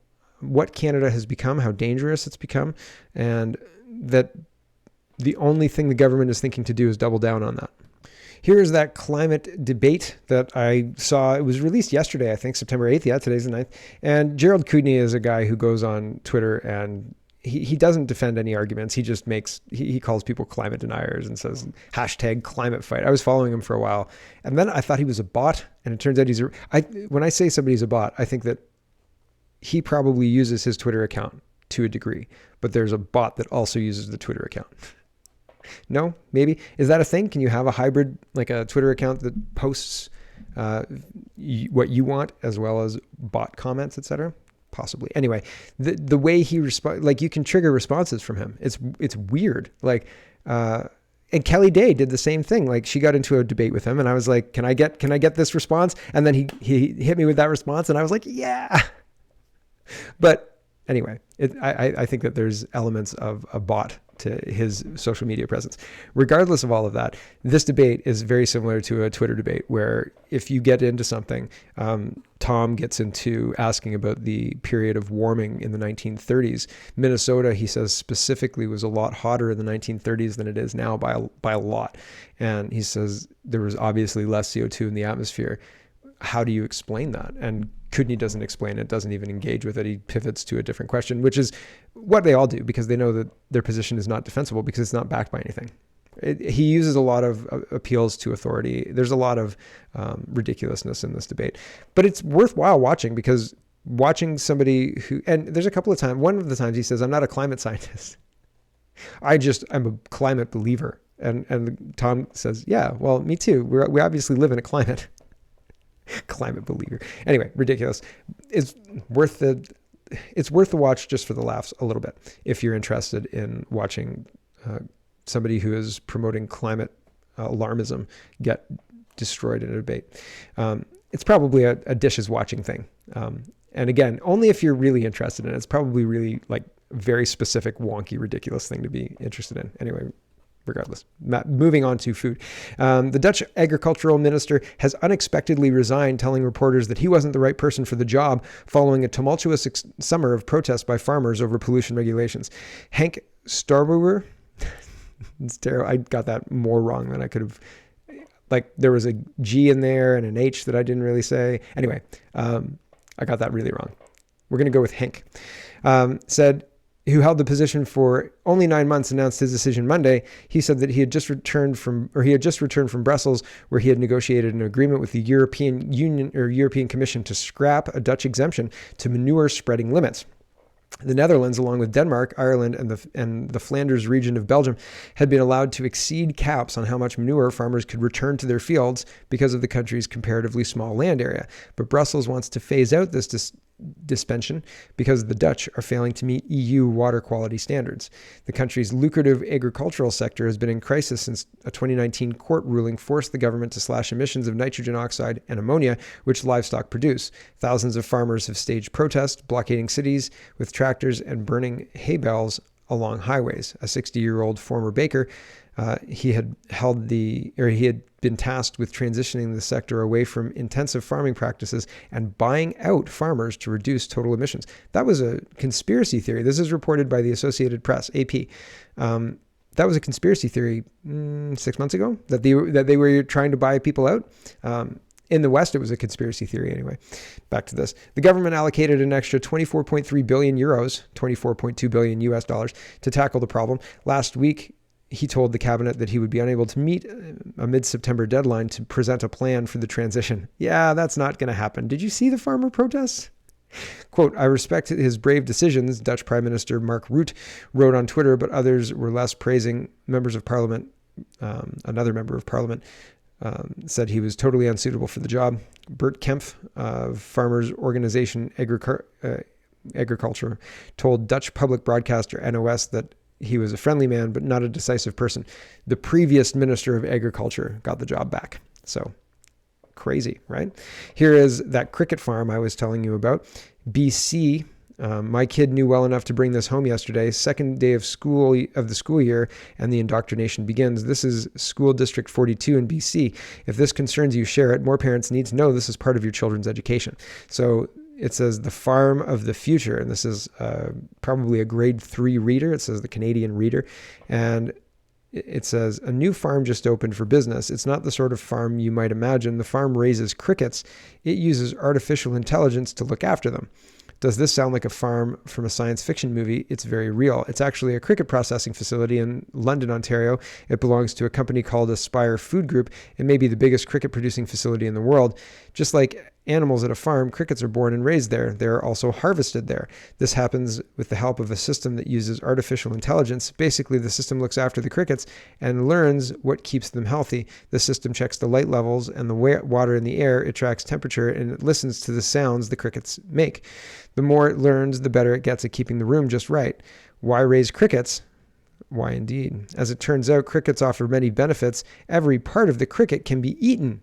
what Canada has become, how dangerous it's become, and that the only thing the government is thinking to do is double down on that. Here is that climate debate that I saw. It was released yesterday, I think, September 8th. Yeah, today's the 9th. And Gerald Kootenay is a guy who goes on Twitter and he doesn't defend any arguments. He just he calls people climate deniers and says hashtag climate fight. I was following him for a while. And then I thought he was a bot. And it turns out when I say somebody's a bot, I think that he probably uses his Twitter account to a degree. But there's a bot that also uses the Twitter account. No, maybe. Is that a thing? Can you have a hybrid, like a Twitter account that posts what you want as well as bot comments, etc.? Possibly. Anyway, the way he responds, like you can trigger responses from him. It's weird. Like, and Kelly Day did the same thing. Like she got into a debate with him and I was like, can I get this response? And then he hit me with that response and I was like, yeah. But anyway, I think that there's elements of a bot to his social media presence. Regardless of all of that, this debate is very similar to a Twitter debate where if you get into something, Tom gets into asking about the period of warming in the 1930s. Minnesota, he says specifically, was a lot hotter in the 1930s than it is now by a lot. And he says there was obviously less CO2 in the atmosphere. How do you explain that? And Kootenay doesn't explain it, doesn't even engage with it. He pivots to a different question, which is what they all do because they know that their position is not defensible because it's not backed by anything. He uses a lot of appeals to authority. There's a lot of ridiculousn's in this debate, but it's worthwhile watching because watching somebody who, and there's a couple of times, one of the times he says, I'm not a climate scientist. I'm a climate believer. And Tom says, yeah, well, me too. We obviously live in a climate. Climate believer. Anyway, ridiculous. It's worth the watch just for the laughs a little bit. If you're interested in watching somebody who is promoting climate alarmism get destroyed in a debate, it's probably a dishes watching thing. And again, only if you're really interested in it. It's probably really like very specific, wonky, ridiculous thing to be interested in. Anyway, regardless, moving on to food. The Dutch agricultural minister has unexpectedly resigned, telling reporters that he wasn't the right person for the job following a tumultuous summer of protests by farmers over pollution regulations. Henk Starbouwer, it's terrible. I got that more wrong than I could have. Like there was a G in there and an H that I didn't really say. Anyway, I got that really wrong. We're going to go with Henk. Who held the position for only 9 months, announced his decision Monday. He said that he had just returned from Brussels, where he had negotiated an agreement with the European Union or European Commission to scrap a Dutch exemption to manure spreading limits. The Netherlands, along with Denmark, Ireland, and the Flanders region of Belgium, had been allowed to exceed caps on how much manure farmers could return to their fields because of the country's comparatively small land area. But Brussels wants to phase out this dispensation because the Dutch are failing to meet EU water quality standards. The country's lucrative agricultural sector has been in crisis since a 2019 court ruling forced the government to slash emissions of nitrogen oxide and ammonia, which livestock produce. Thousands of farmers have staged protests, blockading cities with tractors and burning hay bales along highways. A 60-year-old former baker, he had been tasked with transitioning the sector away from intensive farming practices and buying out farmers to reduce total emissions. That was a conspiracy theory. This is reported by the Associated Press, AP. That was a conspiracy theory 6 months ago that they were trying to buy people out. In the West, it was a conspiracy theory anyway. Back to this. The government allocated an extra 24.3 billion euros, 24.2 billion US dollars, to tackle the problem. Last week, he told the cabinet that he would be unable to meet a mid-September deadline to present a plan for the transition. Yeah, that's not going to happen. Did you see the farmer protests? Quote, I respect his brave decisions, Dutch Prime Minister Mark Rutte wrote on Twitter, but others were less praising. Members of Parliament, another member of Parliament, said he was totally unsuitable for the job. Bert Kempf of farmers organization Agriculture told Dutch public broadcaster NOS that he was a friendly man, but not a decisive person. The previous Minister of Agriculture got the job back. So crazy, right? Here is that cricket farm I was telling you about. BC My kid knew well enough to bring this home yesterday. Second day of the school year, and the indoctrination begins. This is School District 42 in BC. If this concerns you, share it. More parents need to know this is part of your children's education. So it says the farm of the future, and this is probably a grade 3 reader. It says the Canadian Reader, and it says a new farm just opened for business. It's not the sort of farm you might imagine. The farm raises crickets. It uses artificial intelligence to look after them. Does this sound like a farm from a science fiction movie? It's very real. It's actually a cricket processing facility in London, Ontario. It belongs to a company called Aspire Food Group. It may be the biggest cricket producing facility in the world. Just like animals at a farm, crickets are born and raised there. They're also harvested there. This happens with the help of a system that uses artificial intelligence. Basically, the system looks after the crickets and learns what keeps them healthy. The system checks the light levels and the water in the air. It tracks temperature, and it listens to the sounds the crickets make. The more it learns, the better it gets at keeping the room just right. Why raise crickets? Why indeed? As it turns out, crickets offer many benefits. Every part of the cricket can be eaten.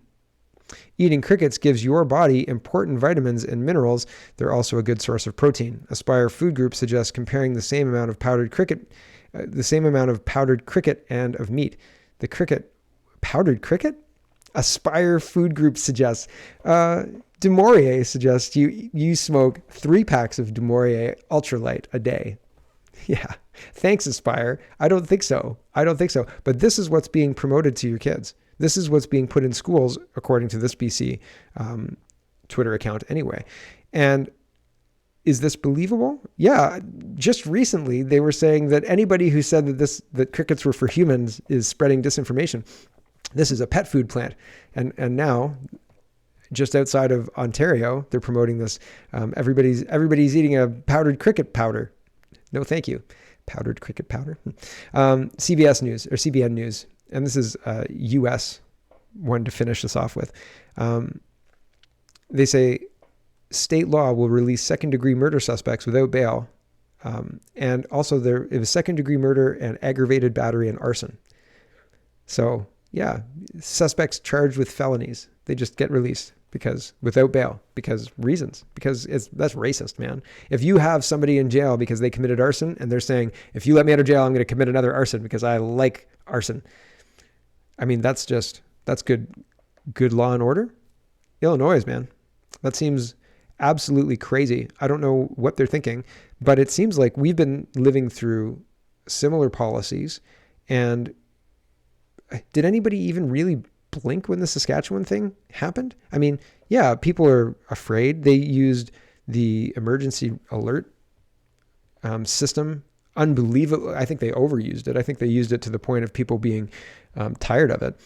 Eating crickets gives your body important vitamins and minerals. They're also a good source of protein. Aspire Food Group suggests comparing the same amount of powdered cricket and of meat. The cricket, powdered cricket? Aspire Food Group suggests. Du Maurier suggests you smoke 3 packs of Du Maurier Ultralight a day. Yeah. Thanks, Aspire. I don't think so. But this is what's being promoted to your kids. This is what's being put in schools, according to this BC Twitter account anyway. And is this believable? Yeah. Just recently, they were saying that anybody who said that crickets were for humans is spreading disinformation. This is a pet food plant. And now, just outside of Ontario, they're promoting this. Everybody's eating a powdered cricket powder. No, thank you. Powdered cricket powder. CBN News. And this is U.S. one to finish this off with. They say state law will release second-degree murder suspects without bail. And also it was second-degree murder and aggravated battery and arson. So, yeah, suspects charged with felonies, they just get released without bail, because that's racist, man. If you have somebody in jail because they committed arson and they're saying, if you let me out of jail, I'm going to commit another arson because I like arson. I mean, that's good law and order. Illinois, man, that seems absolutely crazy. I don't know what they're thinking, but it seems like we've been living through similar policies. And did anybody even really blink when the Saskatchewan thing happened? I mean, yeah, people are afraid. They used the emergency alert system. Unbelievable. I think they overused it. I think they used it to the point of people being tired of it.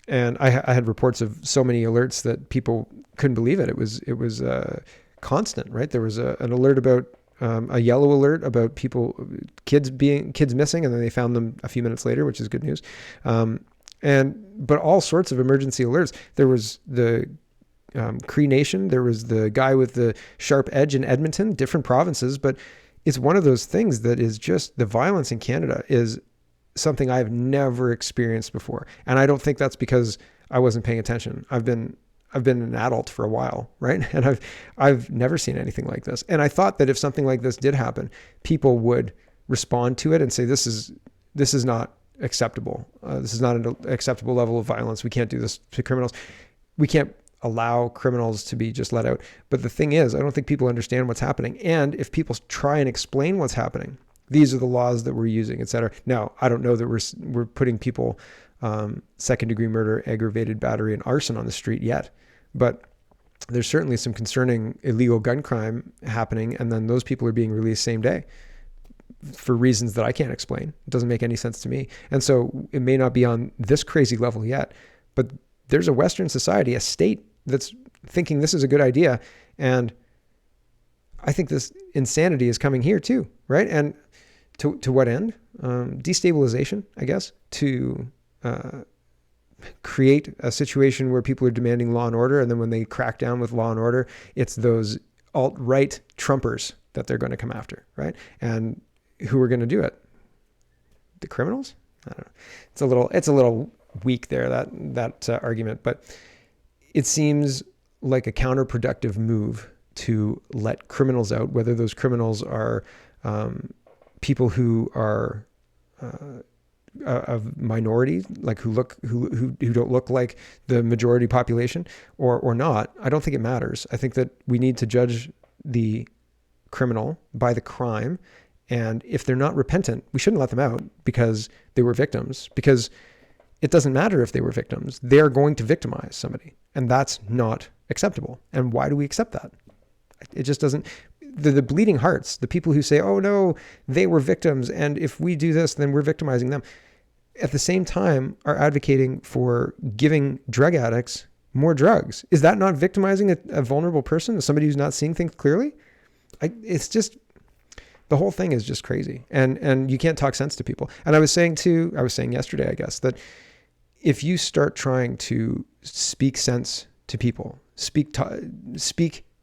And I had reports of so many alerts that people couldn't believe it. It was constant, right? There was an alert about a yellow alert about kids missing, and then they found them a few minutes later, which is good news. But all sorts of emergency alerts. There was the Cree Nation. There was the guy with the sharp edge in Edmonton, different provinces, but it's one of those things that is just, the violence in Canada is something I've never experienced before. And I don't think that's because I wasn't paying attention. I've been an adult for a while, right? And I've never seen anything like this. And I thought that if something like this did happen, people would respond to it and say, this is not acceptable. This is not an acceptable level of violence. We can't do this to criminals. We can't allow criminals to be just let out. But the thing is, I don't think people understand what's happening. And if people try and explain what's happening, these are the laws that we're using, et cetera. Now, I don't know that we're putting people second-degree murder, aggravated battery, and arson on the street yet. But there's certainly some concerning illegal gun crime happening, and then those people are being released same day for reasons that I can't explain. It doesn't make any sense to me. And so it may not be on this crazy level yet, but there's a Western society, a state that's thinking this is a good idea. And I think this insanity is coming here too, right? And to what end? Destabilization, I guess, to create a situation where people are demanding law and order. And then when they crack down with law and order, it's those alt-right Trumpers that they're going to come after, right? And who are going to do it? The criminals? I don't know. It's a little weak there, that argument, but it seems like a counterproductive move to let criminals out, whether those criminals are people who are of minorities, like who don't look like the majority population or not. I don't think it matters. I think that we need to judge the criminal by the crime. And if they're not repentant, we shouldn't let them out because they were victims, because it doesn't matter if they were victims. They're going to victimize somebody, and that's not acceptable. And why do we accept that? It just doesn't. The bleeding hearts, the people who say, oh no, they were victims, and if we do this, then we're victimizing them, at the same time are advocating for giving drug addicts more drugs. Is that not victimizing a vulnerable person, somebody who's not seeing things clearly? It's just, the whole thing is just crazy. And you can't talk sense to people. And I was saying yesterday, I guess, that if you start trying to speak sense to people, speak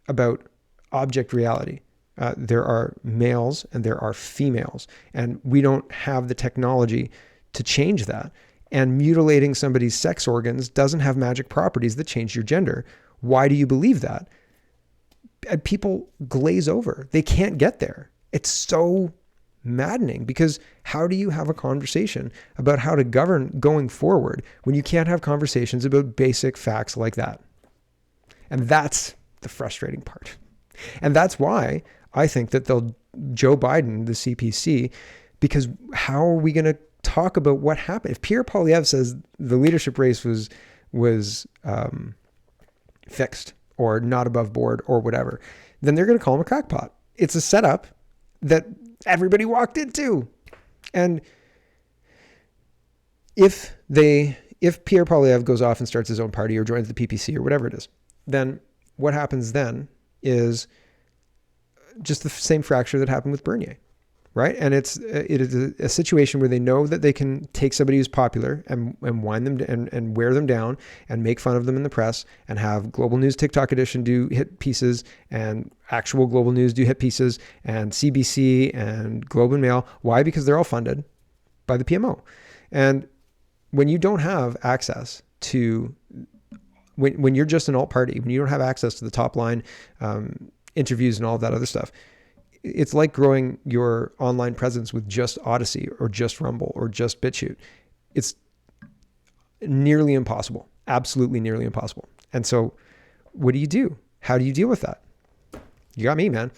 about object reality, there are males and there are females, and we don't have the technology to change that. And mutilating somebody's sex organs doesn't have magic properties that change your gender. Why do you believe that? And people glaze over. They can't get there. It's so maddening, because how do you have a conversation about how to govern going forward when you can't have conversations about basic facts like that? And that's the frustrating part. And that's why I think that Joe Biden, the CPC, because how are we going to talk about what happened? If Pierre Poilievre says the leadership race was fixed or not above board or whatever, then they're going to call him a crackpot. It's a setup that everybody walked into. And if Pierre Poilievre goes off and starts his own party or joins the PPC or whatever it is, then what happens then is just the same fracture that happened with Bernier, right? And it is a situation where they know that they can take somebody who's popular and wind them and wear them down and make fun of them in the press, and have Global News TikTok edition do hit pieces and actual Global News do hit pieces and CBC and Globe and Mail. Why? Because they're all funded by the PMO. And when you don't have access to, when you're just an alt party, when you don't have access to the top line interviews and all of that other stuff, it's like growing your online presence with just Odyssey or just Rumble or just Bitchute. It's nearly impossible, absolutely nearly impossible. And so what do you do? How do you deal with that? You got me, man.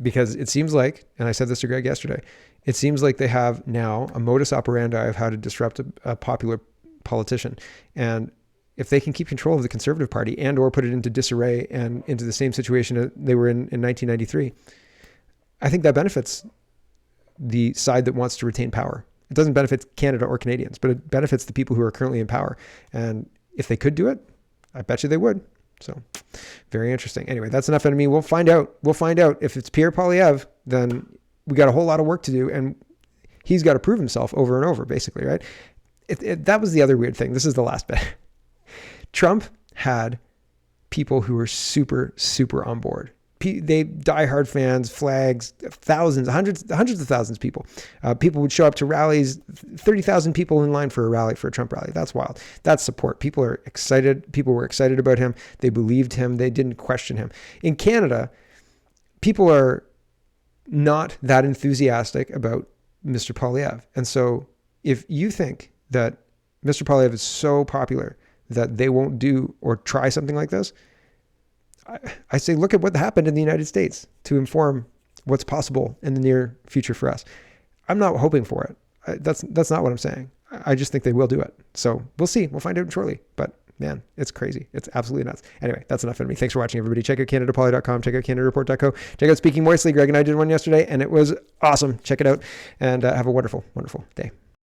Because it seems like, and I said this to Greg yesterday, it seems like they have now a modus operandi of how to disrupt a popular politician. And if they can keep control of the Conservative Party and or put it into disarray and into the same situation that they were in 1993, I think that benefits the side that wants to retain power. It doesn't benefit Canada or Canadians, but it benefits the people who are currently in power. And if they could do it, I bet you they would. So very interesting. Anyway, that's enough out of me. We'll find out. If it's Pierre Poilievre, then we got a whole lot of work to do, and he's got to prove himself over and over, basically, right? That was the other weird thing. This is the last bit. Trump had people who were super, super on board. They diehard fans, flags, thousands, hundreds of thousands of people. People would show up to rallies, 30,000 people in line for a rally, for a Trump rally. That's wild. That's support. People are excited. People were excited about him. They believed him. They didn't question him. In Canada, people are not that enthusiastic about Mr. Poilievre. And so if you think that Mr. Poilievre is so popular that they won't do or try something like this, I say, look at what happened in the United States to inform what's possible in the near future for us. I'm not hoping for it. That's not what I'm saying. I just think they will do it. So we'll see. We'll find out shortly. But man, it's crazy. It's absolutely nuts. Anyway, that's enough of me. Thanks for watching, everybody. Check out CanadaPoly.com. Check out CanadaReport.co. Check out Speaking Moistly. Greg and I did one yesterday, and it was awesome. Check it out, and have a wonderful, wonderful day.